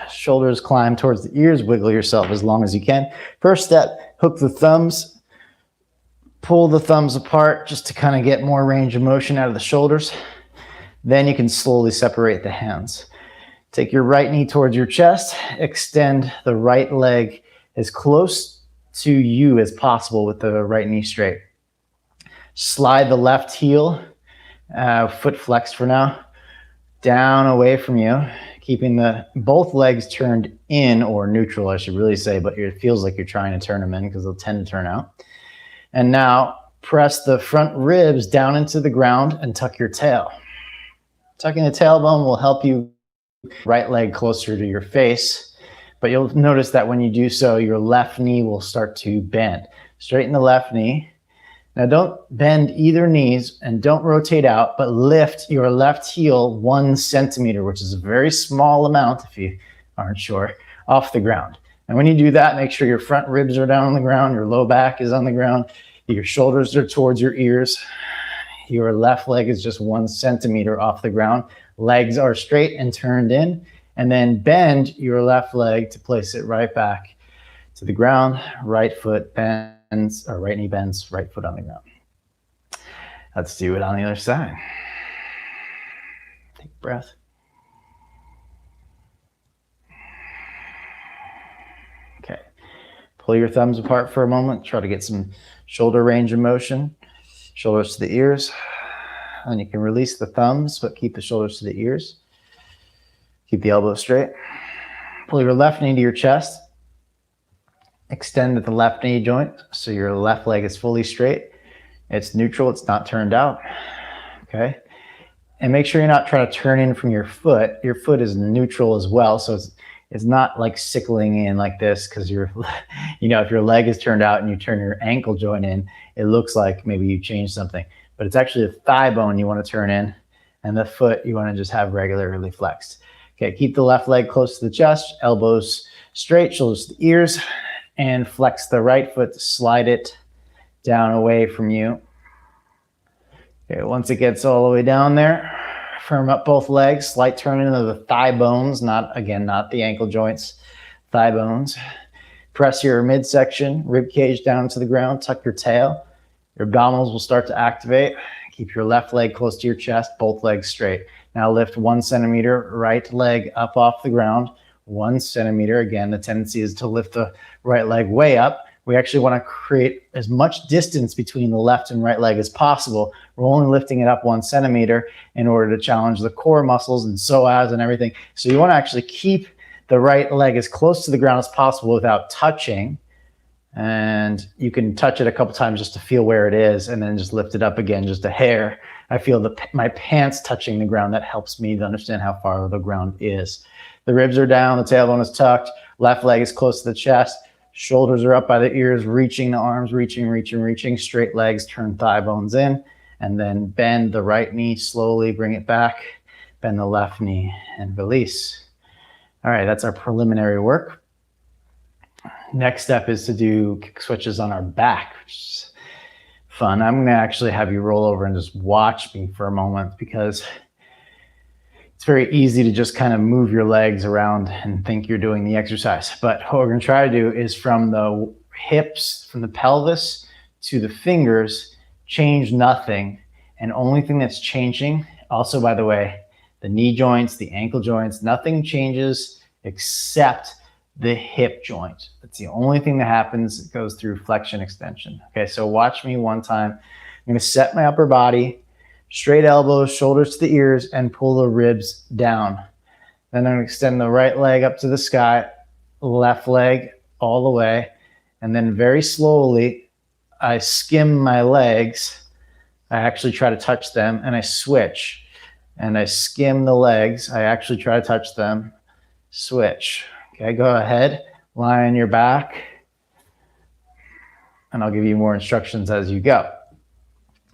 Shoulders climb towards the ears. Wiggle yourself as long as you can. First step, hook the thumbs. Pull the thumbs apart just to kind of get more range of motion out of the shoulders. Then you can slowly separate the hands. Take your right knee towards your chest. Extend the right leg as close to you as possible with the right knee straight. Slide the left heel, foot flexed for now, down away from you, keeping both legs turned in, or neutral, I should really say, but it feels like you're trying to turn them in because they'll tend to turn out. And now press the front ribs down into the ground and tuck your tail. Tucking the tailbone will help you right leg closer to your face, but you'll notice that when you do so, your left knee will start to bend. Straighten the left knee, Now don't bend either knees and don't rotate out, but lift your left heel 1 centimeter, which is a very small amount if you aren't sure, off the ground. And when you do that, make sure your front ribs are down on the ground, your low back is on the ground, your shoulders are towards your ears. Your left leg is just 1 centimeter off the ground. Legs are straight and turned in, and then bend your left leg to place it right back to the ground. Right foot bends, or right knee bends, right foot on the ground. Let's do it on the other side. Take a breath. Okay. Pull your thumbs apart for a moment. Try to get some shoulder range of motion. Shoulders to the ears. And you can release the thumbs, but keep the shoulders to the ears. Keep the elbows straight. Pull your left knee to your chest. Extend at the left knee joint so your left leg is fully straight. It's neutral, it's not turned out. Okay. And make sure you're not trying to turn in from your foot. Your foot is neutral as well, so it's not like sickling in like this, because you're, if your leg is turned out and you turn your ankle joint in, it looks like maybe you changed something. But it's actually the thigh bone you want to turn in, and the foot you want to just have regularly flexed. Okay, keep the left leg close to the chest, elbows straight, shoulders to the ears, and flex the right foot to slide it down away from you. Okay, once it gets all the way down there, firm up both legs, slight turn into the thigh bones, not the ankle joints, thigh bones. Press your midsection, rib cage down to the ground, tuck your tail. Your abdominals will start to activate. Keep your left leg close to your chest, both legs straight. Now lift 1 centimeter, right leg up off the ground, 1 centimeter. Again, the tendency is to lift the right leg way up. We actually want to create as much distance between the left and right leg as possible. We're only lifting it up 1 centimeter in order to challenge the core muscles and psoas and everything. So you want to actually keep the right leg as close to the ground as possible without touching. And you can touch it a couple times just to feel where it is, and then just lift it up again, just a hair. I feel my pants touching the ground. That helps me to understand how far the ground is. The ribs are down, the tailbone is tucked, left leg is close to the chest, shoulders are up by the ears, reaching the arms, reaching, straight legs, turn thigh bones in, and then bend the right knee slowly, bring it back, bend the left knee, and release. All right, that's our preliminary work. Next step is to do kick switches on our back, which is fun. I'm going to actually have you roll over and just watch me for a moment, because it's very easy to just kind of move your legs around and think you're doing the exercise. But what we're going to try to do is from the hips, from the pelvis to the fingers, change nothing. And only thing that's changing, also, by the way, the knee joints, the ankle joints, nothing changes except the hip joint. That's the only thing that happens. It goes through flexion extension. Okay, so watch me one time. I'm going to set my upper body, straight elbows, shoulders to the ears, and pull the ribs down. Then I'm going to extend the right leg up to the sky, left leg all the way, and then very slowly I skim my legs. I actually try to touch them, and I switch. And I skim the legs. I actually try to touch them, switch. Okay, go ahead, lie on your back, and I'll give you more instructions as you go.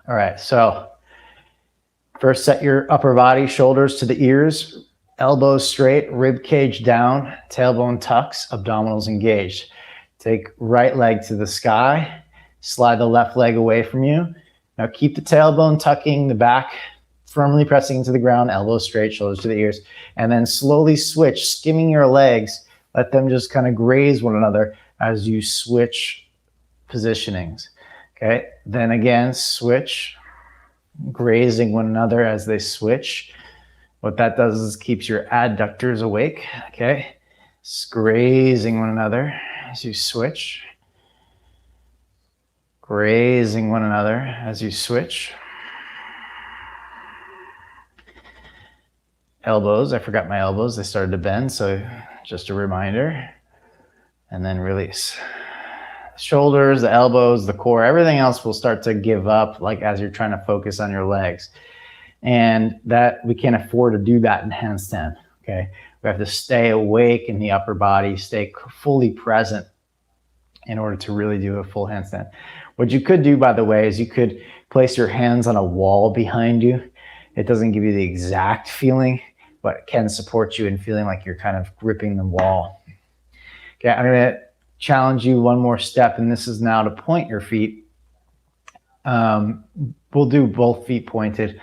All right, so first set your upper body, shoulders to the ears, elbows straight, rib cage down, tailbone tucks, abdominals engaged. Take right leg to the sky, slide the left leg away from you. Now keep the tailbone tucking, the back firmly pressing into the ground, elbows straight, shoulders to the ears, and then slowly switch, skimming your legs. Let them just kind of graze one another as you switch positionings. Okay, then again, switch, grazing one another as they switch. What that does is keeps your adductors awake. Okay, grazing one another as you switch. Grazing one another as you switch. Elbows, I forgot my elbows. They started to bend, so just a reminder. And then release. Shoulders, the elbows, the core, everything else will start to give up, like as you're trying to focus on your legs. And that we can't afford to do that in handstand. Okay, we have to stay awake in the upper body, stay fully present in order to really do a full handstand. What you could do, by the way, is you could place your hands on a wall behind you. It doesn't give you the exact feeling, but it can support you in feeling like you're kind of gripping the wall. Okay, I'm going to challenge you one more step, and this is now to point your feet. We'll do both feet pointed.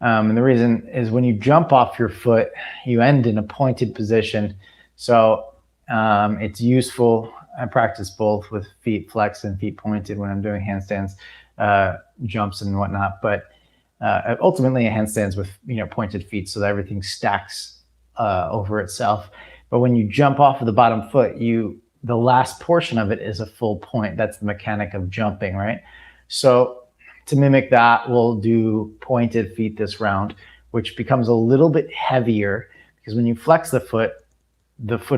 And the reason is when you jump off your foot, you end in a pointed position. So it's useful. I practice both with feet flexed and feet pointed when I'm doing handstands, jumps and whatnot. But ultimately, a handstand's with pointed feet, so that everything stacks over itself. But when you jump off of the bottom foot, the last portion of it is a full point. That's the mechanic of jumping, right? So to mimic that, we'll do pointed feet this round, which becomes a little bit heavier because when you flex the foot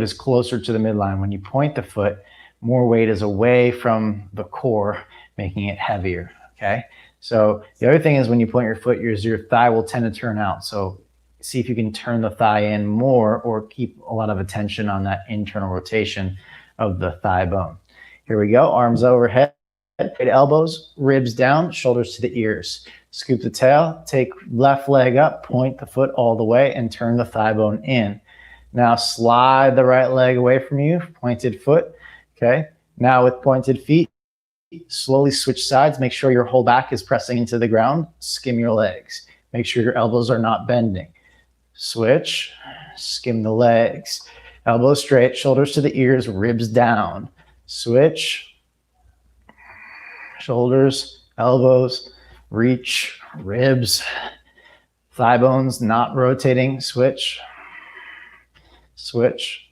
is closer to the midline. When you point the foot, more weight is away from the core, making it heavier, okay? So the other thing is when you point your foot, your thigh will tend to turn out. So see if you can turn the thigh in more or keep a lot of attention on that internal rotation of the thigh bone. Here we go, arms overhead, elbows, ribs down, shoulders to the ears. Scoop the tail, take left leg up, point the foot all the way and turn the thigh bone in. Now slide the right leg away from you, pointed foot, okay? Now with pointed feet, slowly switch sides. Make sure your whole back is pressing into the ground. Skim your legs. Make sure your elbows are not bending. Switch, skim the legs. Elbows straight, shoulders to the ears, ribs down. Switch, shoulders, elbows, reach, ribs, thigh bones not rotating. Switch, switch.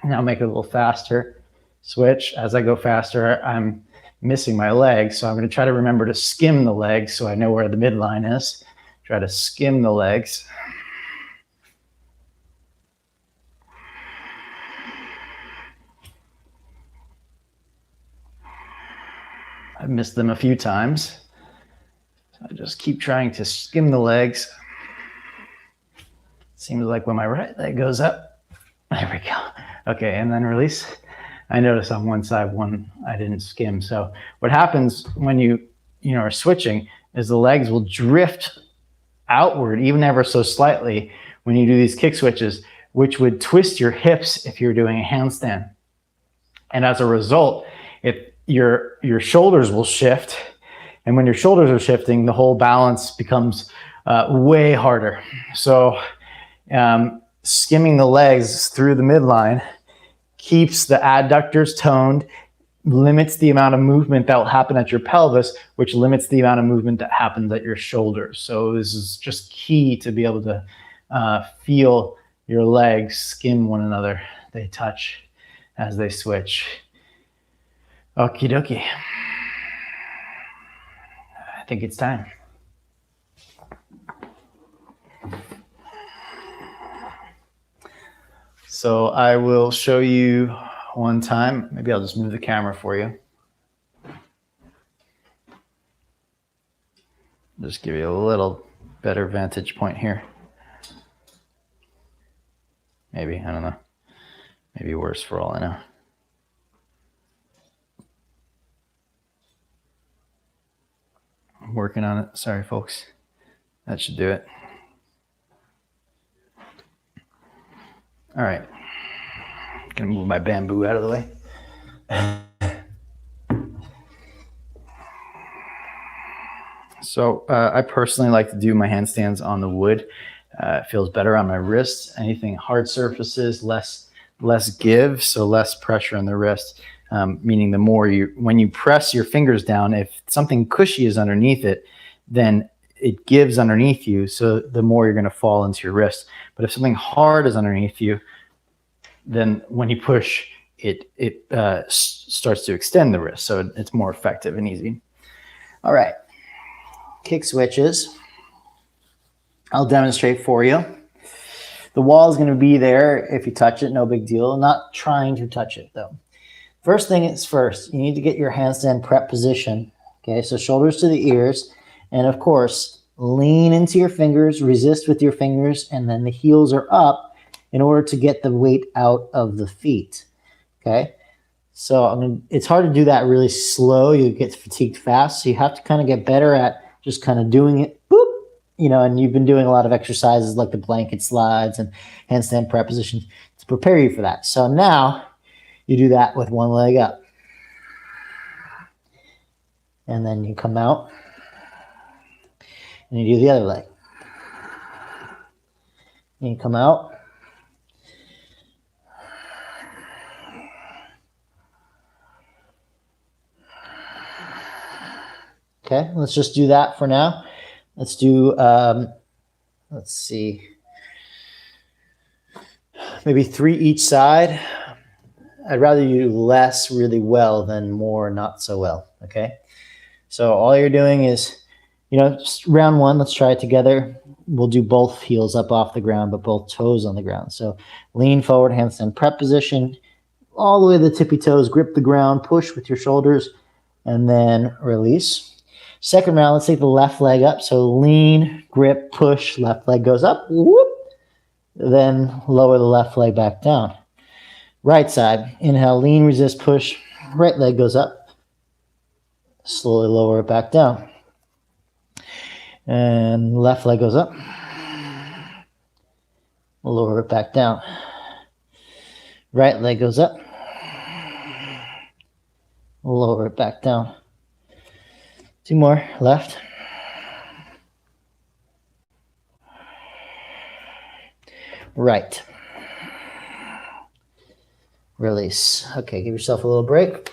Now make it a little faster. Switch. As I go faster, I'm missing my legs, so I'm going to try to remember to skim the legs so I know where the midline is. Try to skim the legs. I've missed them a few times. So I just keep trying to skim the legs. Seems like when my right leg goes up, there we go. Okay, and then release. I notice on one side, one I didn't skim. So what happens when you are switching is the legs will drift outward, even ever so slightly, when you do these kick switches, which would twist your hips if you're doing a handstand. And as a result, your shoulders will shift. And when your shoulders are shifting, the whole balance becomes way harder. So skimming the legs through the midline keeps the adductors toned, limits the amount of movement that will happen at your pelvis, which limits the amount of movement that happens at your shoulders. So this is just key to be able to feel your legs skim one another. They touch as they switch. Okie dokie. I think it's time. So I will show you one time. Maybe I'll just move the camera for you. Just give you a little better vantage point here. Maybe, I don't know. Maybe worse for all I know. I'm working on it. Sorry, folks. That should do it. All right. Gonna move my bamboo out of the way. So I personally like to do my handstands on the wood. It feels better on my wrists. Anything hard surfaces, less give, so less pressure on the wrist. Meaning the more when you press your fingers down, if something cushy is underneath it, then it gives underneath you, so the more you're going to fall into your wrist. But if something hard is underneath you, then when you push, it starts to extend the wrist, so it's more effective and easy. All right, kick switches. I'll demonstrate for you. The wall is going to be there if you touch it, no big deal. Not trying to touch it though. First thing is first, you need to get your handstand prep position. Okay, so shoulders to the ears. And of course, lean into your fingers, resist with your fingers, and then the heels are up in order to get the weight out of the feet. Okay, So it's hard to do that really slow. You get fatigued fast. So you have to kind of get better at just kind of doing it, boop, and you've been doing a lot of exercises like the blanket slides and handstand prepositions to prepare you for that. So now you do that with one leg up. And then you come out and you do the other leg. And you come out. Okay, let's just do that for now. Let's do, let's see, maybe 3 each side. I'd rather you do less really well than more not so well, okay? So all you're doing is, round 1, let's try it together. We'll do both heels up off the ground, but both toes on the ground. So lean forward, handstand prep position, all the way to the tippy toes, grip the ground, push with your shoulders, and then release. Second round, let's take the left leg up. So lean, grip, push, left leg goes up, whoop. Then lower the left leg back down. Right side, inhale, lean, resist, push, right leg goes up. Slowly lower it back down. And left leg goes up. Lower it back down. Right leg goes up. Lower it back down. 2 more, left. Right. Release. Okay, give yourself a little break.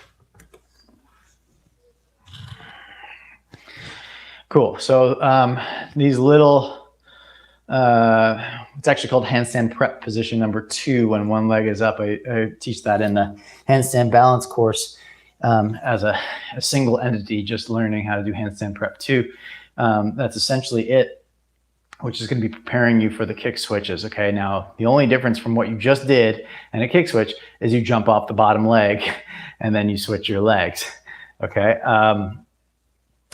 Cool. So these little, it's actually called handstand prep position number 2 when one leg is up. I teach that in the handstand balance course as a single entity, just learning how to do handstand prep 2. That's essentially it, which is going to be preparing you for the kick switches. Okay. Now, the only difference from what you just did and a kick switch is you jump off the bottom leg and then you switch your legs. Okay.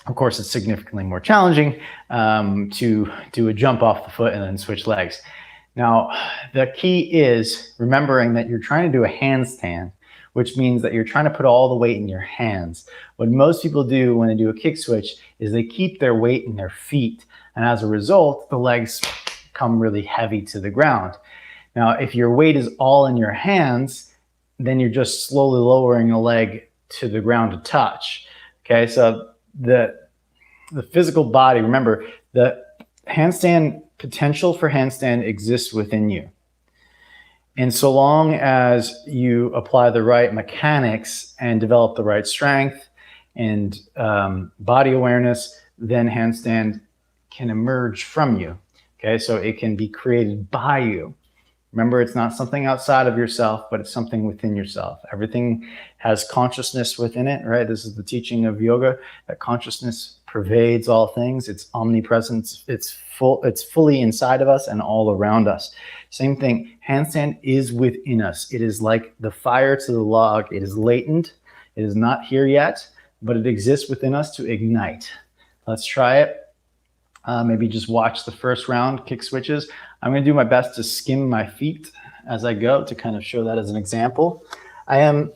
Of course, it's significantly more challenging to do a jump off the foot and then switch legs. Now, the key is remembering that you're trying to do a handstand, which means that you're trying to put all the weight in your hands. What most people do when they do a kick switch is they keep their weight in their feet. And as a result, the legs come really heavy to the ground. Now, if your weight is all in your hands, then you're just slowly lowering a leg to the ground to touch. Okay, so the physical body, remember, the handstand potential for handstand exists within you. And so long as you apply the right mechanics and develop the right strength and body awareness, then handstand can emerge from you. Okay, so it can be created by you. Remember, it's not something outside of yourself, but it's something within yourself. Everything has consciousness within it, right? This is the teaching of yoga, that consciousness pervades all things. It's omnipresent. It's fully inside of us and all around us. Same thing, handstand is within us. It is like the fire to the log. It is latent. It is not here yet, but it exists within us to ignite. Let's try it. Maybe just watch the first round, kick switches. I'm going to do my best to skim my feet as I go to kind of show that as an example. I am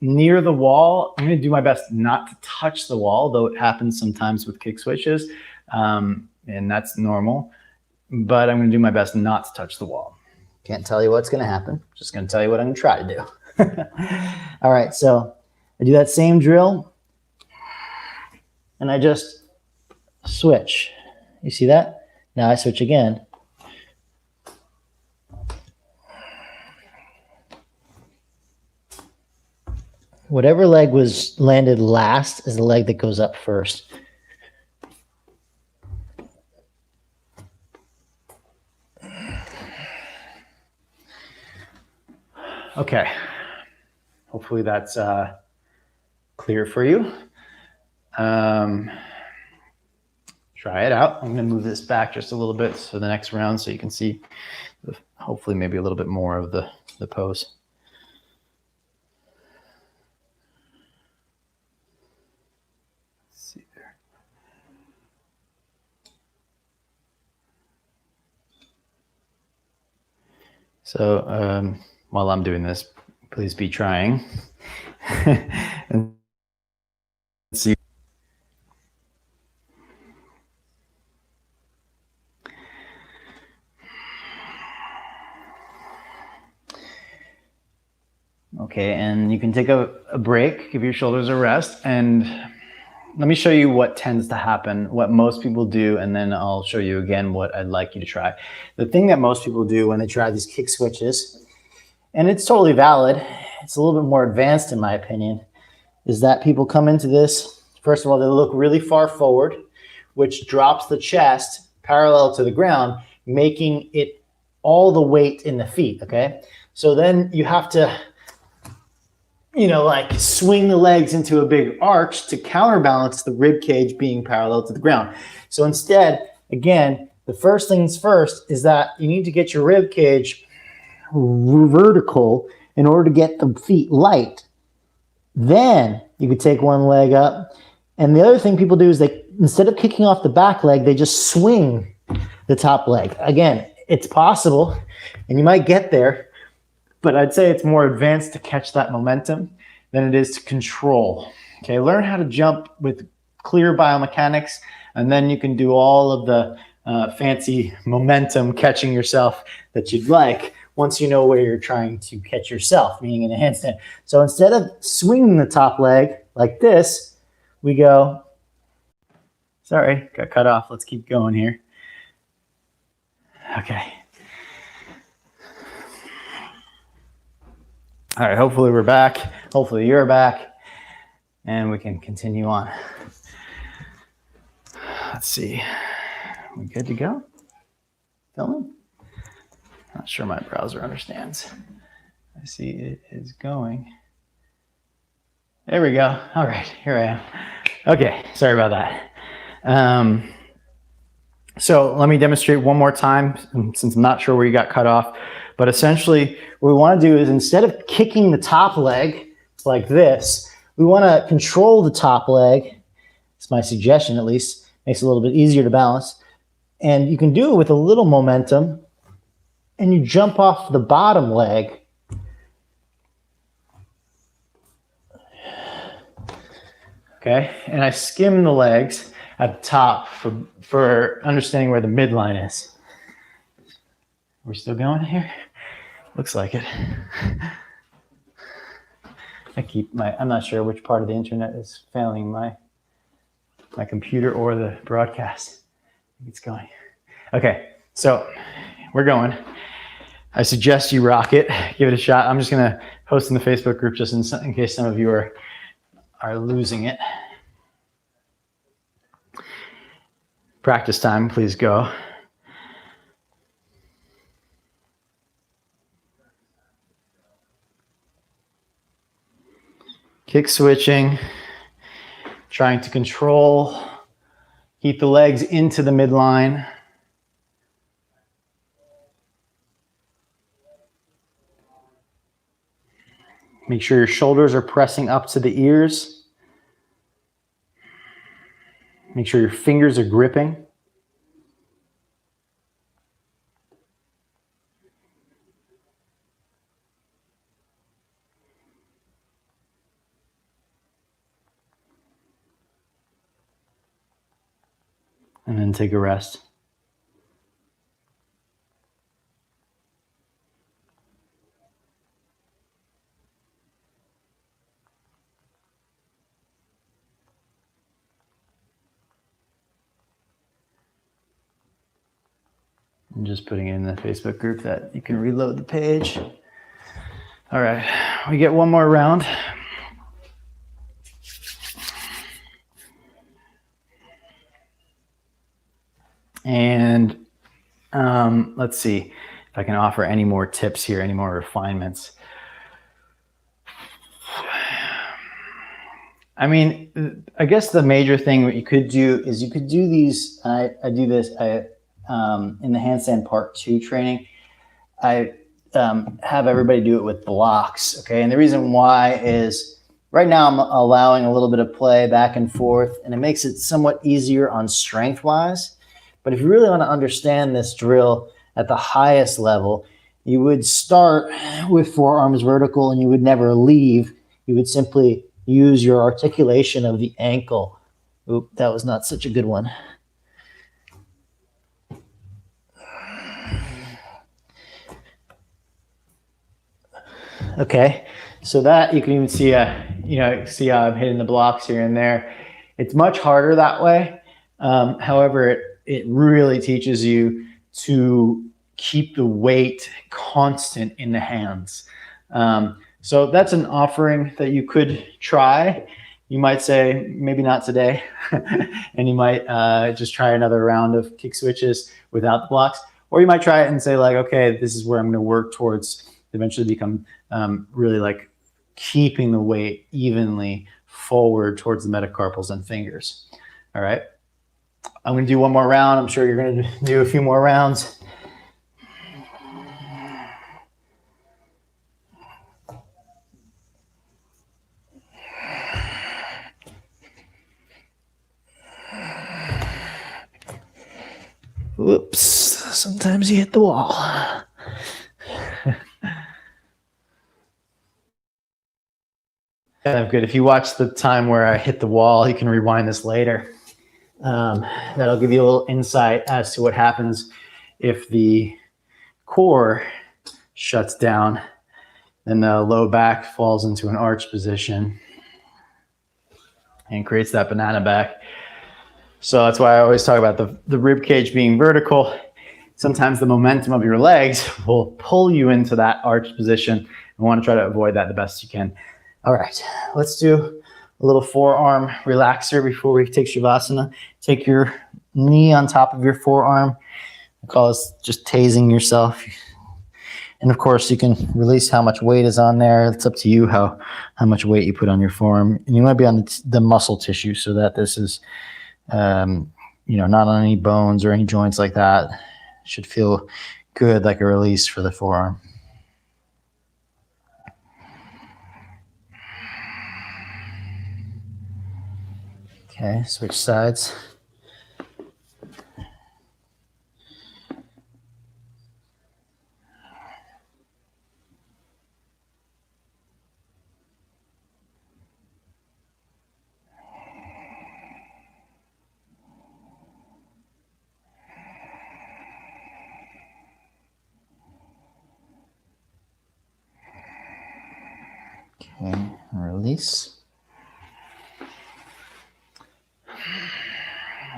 near the wall. I'm going to do my best not to touch the wall, though it happens sometimes with kick switches, and that's normal. But I'm going to do my best not to touch the wall. Can't tell you what's going to happen. Just going to tell you what I'm going to try to do. All right, so I do that same drill, and I just switch. You see that? Now I switch again. Whatever leg was landed last is the leg that goes up first. Okay. Hopefully that's clear for you. Try it out. I'm going to move this back just a little bit for the next round so you can see hopefully maybe a little bit more of the pose. Let's see there. So while I'm doing this, please be trying. And see. Okay, and you can take a break, give your shoulders a rest, and let me show you what tends to happen, what most people do, and then I'll show you again what I'd like you to try. The thing that most people do when they try these kick switches, and it's totally valid, it's a little bit more advanced in my opinion, is that people come into this, first of all, they look really far forward, which drops the chest parallel to the ground, making it all the weight in the feet, okay? So then you have to, like swing the legs into a big arch to counterbalance the rib cage being parallel to the ground. So instead, again, the first things first is that you need to get your rib cage vertical in order to get the feet light. Then you could take one leg up. And the other thing people do is they, instead of kicking off the back leg, they just swing the top leg. Again, it's possible and you might get there, but I'd say it's more advanced to catch that momentum than it is to control. Okay, learn how to jump with clear biomechanics, and then you can do all of the fancy momentum catching yourself that you'd like once you know where you're trying to catch yourself, meaning in a handstand. So instead of swinging the top leg like this, we go, sorry, got cut off. Let's keep going here. Okay. All right, hopefully we're back. Hopefully you're back and we can continue on. Let's see. We good to go? Filming? Not sure my browser understands. I see it is going. There we go. All right, here I am. Okay, sorry about that. So let me demonstrate one more time since I'm not sure where you got cut off. But essentially, what we want to do is instead of kicking the top leg like this, we want to control the top leg. It's my suggestion, at least. Makes it a little bit easier to balance. And you can do it with a little momentum. And you jump off the bottom leg. Okay, and I skim the legs at the top for understanding where the midline is. We're still going here? Looks like it. I'm not sure which part of the internet is failing, my computer or the broadcast. It's going. Okay, so we're going. I suggest you rock it, give it a shot. I'm just gonna post in the Facebook group just in case some of you are losing it. Practice time, please go. Kick switching, trying to control, keep the legs into the midline. Make sure your shoulders are pressing up to the ears. Make sure your fingers are gripping. And then take a rest. I'm just putting in the Facebook group that you can reload the page. All right, we get one more round. And let's see if I can offer any more tips here, any more refinements. I mean, I guess the major thing what you could do is you could do these. I do this in the handstand part 2 training. I have everybody do it with blocks. Okay, and the reason why is right now I'm allowing a little bit of play back and forth, and it makes it somewhat easier on strength wise. But if you really want to understand this drill at the highest level, you would start with forearms vertical and you would never leave you would simply use your articulation of the ankle. Oop, that was not such a good one. Okay, so that you can even see, see how I'm hitting the blocks here and there. It's much harder that way. However, it really teaches you to keep the weight constant in the hands. So that's an offering that you could try. You might say, maybe not today. And you might just try another round of kick switches without the blocks. Or you might try it and say like, okay, this is where I'm going to work towards eventually become really like keeping the weight evenly forward towards the metacarpals and fingers. All right. I'm going to do one more round. I'm sure you're going to do a few more rounds. Whoops. Sometimes you hit the wall. Kind of good. If you watch the time where I hit the wall, you can rewind this later. That'll give you a little insight as to what happens if the core shuts down, then the low back falls into an arch position and creates that banana back. So that's why I always talk about the rib cage being vertical. Sometimes the momentum of your legs will pull you into that arch position. You want to try to avoid that the best you can. All right, let's do a little forearm relaxer before we take Shavasana. Take your knee on top of your forearm. I call this just tasing yourself. And of course, you can release how much weight is on there. It's up to you how much weight you put on your forearm. And you want to be on the muscle tissue so that this is, not on any bones or any joints like that. It should feel good, like a release for the forearm. Okay, switch sides. Okay, release.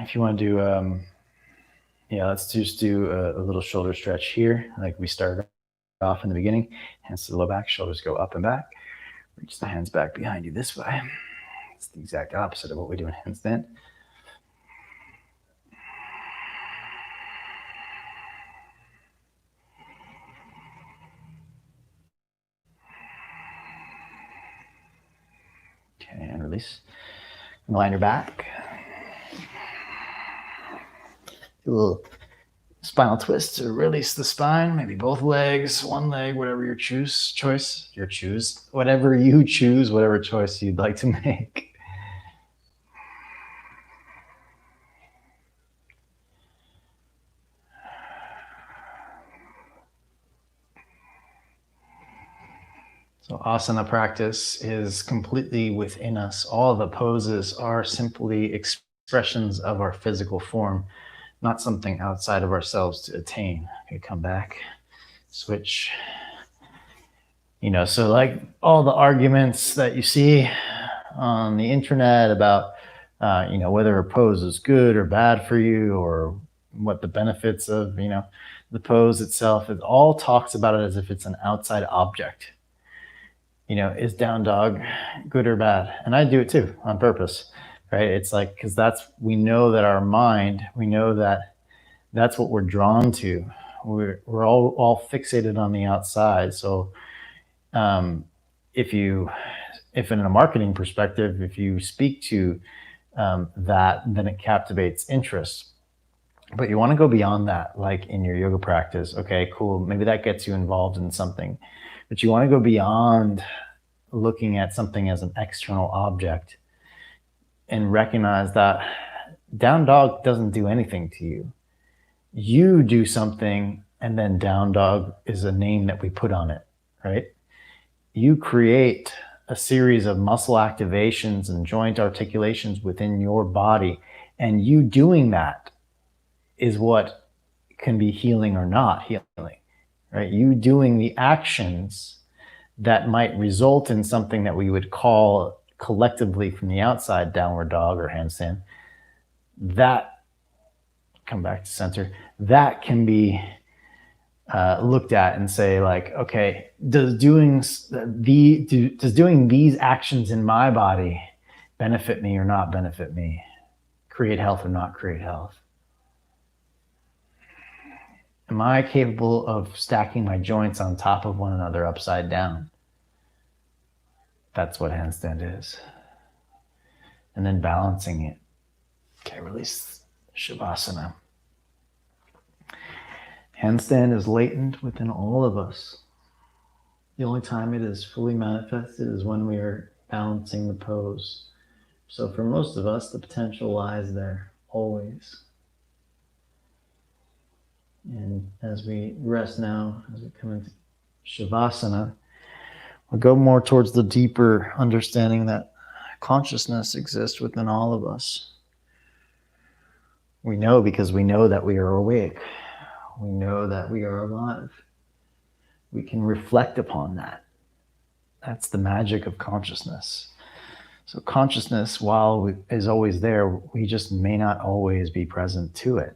If you want to do, let's just do a little shoulder stretch here, like we started off in the beginning. Hands to the low back, shoulders go up and back. Reach the hands back behind you this way. It's the exact opposite of what we do in handstand. Okay, and release. Line your back. Do a little spinal twist to release the spine, maybe both legs, one leg, whatever your choice, whatever you choose, whatever choice you'd like to make. So asana practice is completely within us. All the poses are simply expressions of our physical form, not something outside of ourselves to attain. Okay, come back, switch. So like all the arguments that you see on the internet about, whether a pose is good or bad for you or what the benefits of, the pose itself, it all talks about it as if it's an outside object. Is down dog good or bad? And I do it too on purpose, right? It's like, because we know that our mind, we know that that's what we're drawn to. We're all fixated on the outside. So if in a marketing perspective, if you speak to that, then it captivates interest. But you want to go beyond that, like in your yoga practice. Okay, cool. Maybe that gets you involved in something. But you want to go beyond looking at something as an external object and recognize that down dog doesn't do anything to you. You do something, and then down dog is a name that we put on it, right? You create a series of muscle activations and joint articulations within your body. And you doing that is what can be healing or not healing, right? You doing the actions that might result in something that we would call collectively from the outside downward dog or handstand, that, come back to center, that can be looked at and say, like, okay, does doing these actions in my body benefit me or not benefit me, create health or not create health? Am I capable of stacking my joints on top of one another upside down? That's what handstand is. And then balancing it. Okay, release Shavasana. Handstand is latent within all of us. The only time it is fully manifested is when we are balancing the pose. So for most of us, the potential lies there, always. And as we rest now, as we come into Shavasana, we'll go more towards the deeper understanding that consciousness exists within all of us. We know because we know that we are awake. We know that we are alive. We can reflect upon that. That's the magic of consciousness. So consciousness, while is always there, we just may not always be present to it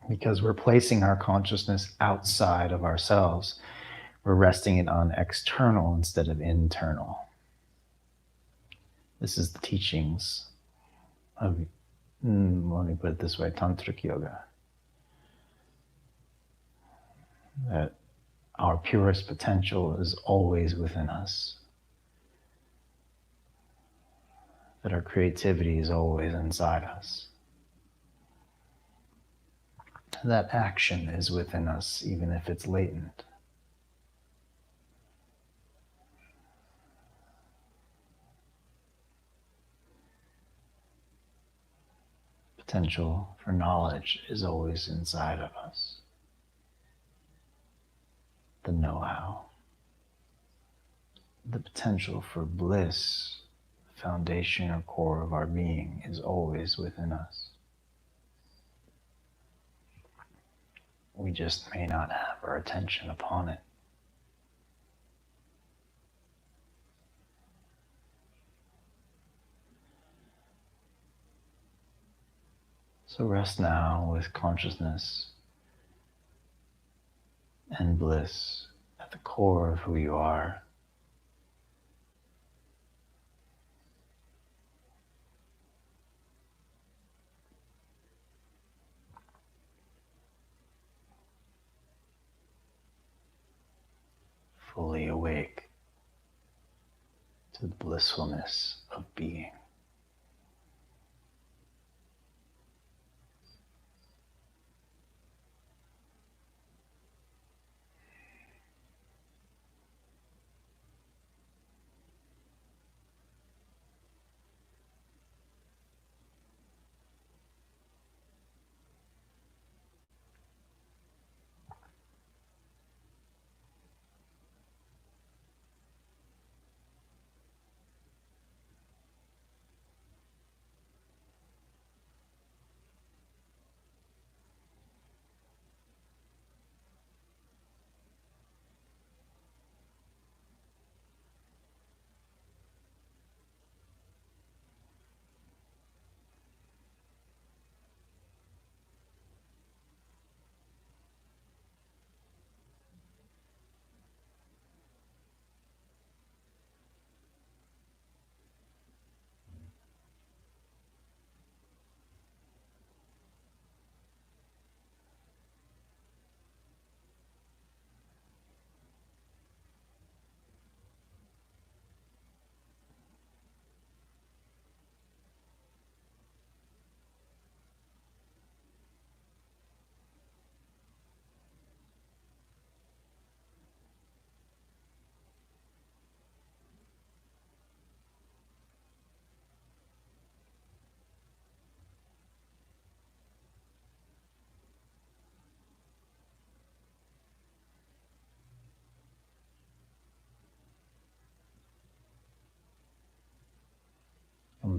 because we're placing our consciousness outside of ourselves. We're resting it on external instead of internal. This is the teachings of, let me put it this way, Tantric Yoga. That our purest potential is always within us. That our creativity is always inside us. That action is within us, even if it's latent. Potential for knowledge is always inside of us. The know-how. The potential for bliss, the foundation or core of our being, is always within us. We just may not have our attention upon it. So rest now with consciousness and bliss at the core of who you are. Fully awake to the blissfulness of being.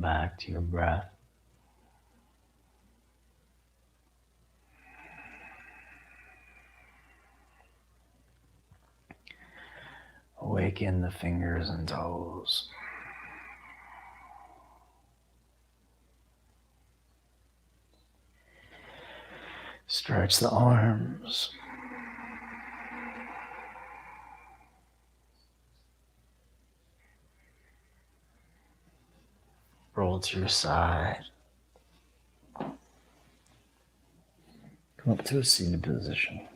Come back to your breath. Awaken the fingers and toes. Stretch the arms. Roll to your side. Come up to a seated position.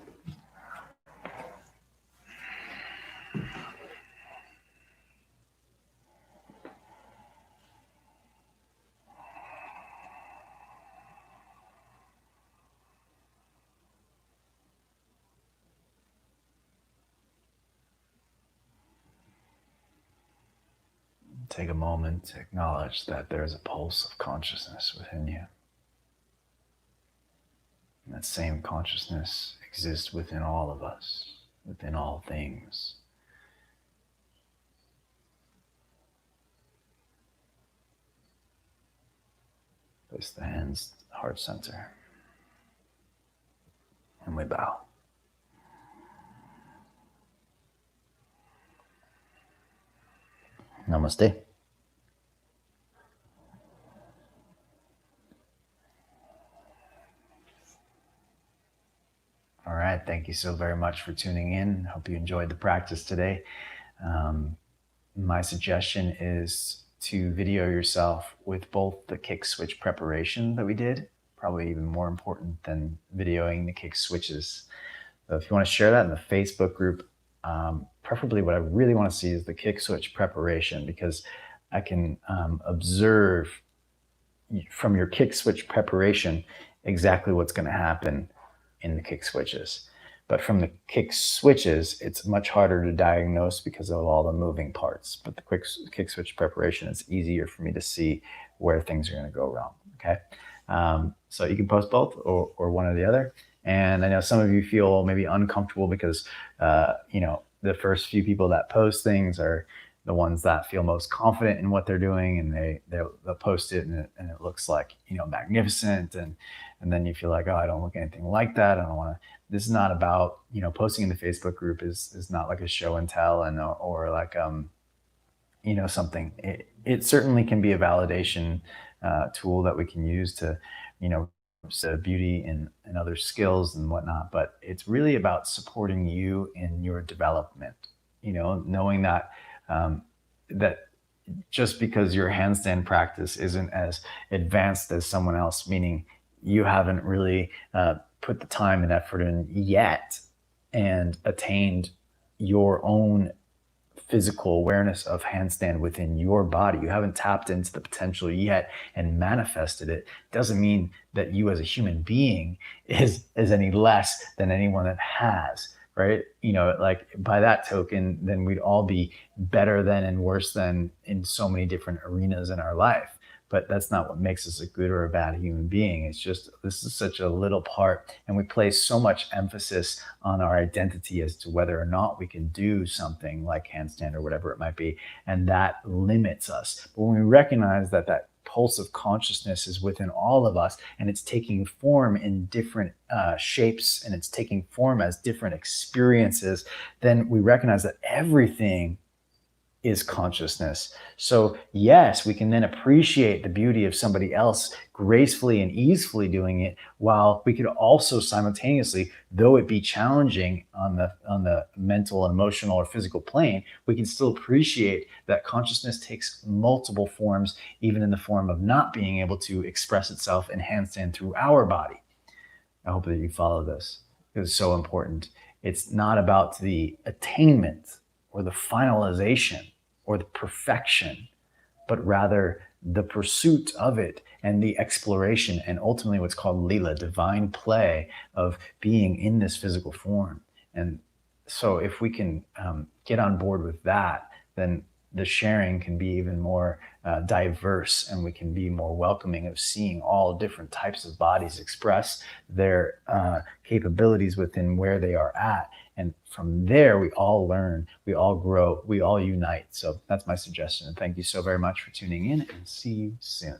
Take a moment to acknowledge that there is a pulse of consciousness within you. And that same consciousness exists within all of us, within all things. Place the hands heart center. And we bow. Namaste. All right, thank you so very much for tuning in. Hope you enjoyed the practice today. My suggestion is to video yourself with both the kick switch preparation that we did, probably even more important than videoing the kick switches. So if you want to share that in the Facebook group, preferably what I really want to see is the kick switch preparation, because I can observe from your kick switch preparation exactly what's going to happen in the kick switches. But from the kick switches, it's much harder to diagnose because of all the moving parts. But the kick switch preparation, it's easier for me to see where things are going to go wrong. Okay, so you can post both or one or the other. And I know some of you feel maybe uncomfortable because the first few people that post things are the ones that feel most confident in what they're doing, and they'll post it and it looks like magnificent, and then you feel like, oh, I don't look anything like that. I don't want to. This is not about posting in the Facebook group is not like a show and tell or like something. It certainly can be a validation tool that we can use to beauty and other skills and whatnot, but it's really about supporting you in your development. Knowing that that just because your handstand practice isn't as advanced as someone else, meaning you haven't really put the time and effort in yet and attained your own physical awareness of handstand within your body, you haven't tapped into the potential yet and manifested it, doesn't mean that you as a human being is any less than anyone that has, right? Like by that token, then we'd all be better than and worse than in so many different arenas in our life. But that's not what makes us a good or a bad human being. It's just, this is such a little part, and we place so much emphasis on our identity as to whether or not we can do something like handstand or whatever it might be, and that limits us. But when we recognize that that pulse of consciousness is within all of us, and it's taking form in different shapes, and it's taking form as different experiences, then we recognize that everything is consciousness. So yes, we can then appreciate the beauty of somebody else gracefully and easily doing it, while we could also simultaneously, though it be challenging on the mental, emotional, or physical plane, we can still appreciate that consciousness takes multiple forms, even in the form of not being able to express itself in handstand through our body. I hope that you follow this. It's so important. It's not about the attainment or the finalization or the perfection, but rather the pursuit of it and the exploration, and ultimately what's called lila, divine play of being in this physical form. And so if we can get on board with that, then the sharing can be even more diverse, and we can be more welcoming of seeing all different types of bodies express their capabilities within where they are at. And from there, we all learn, we all grow, we all unite. So that's my suggestion. And thank you so very much for tuning in, and see you soon.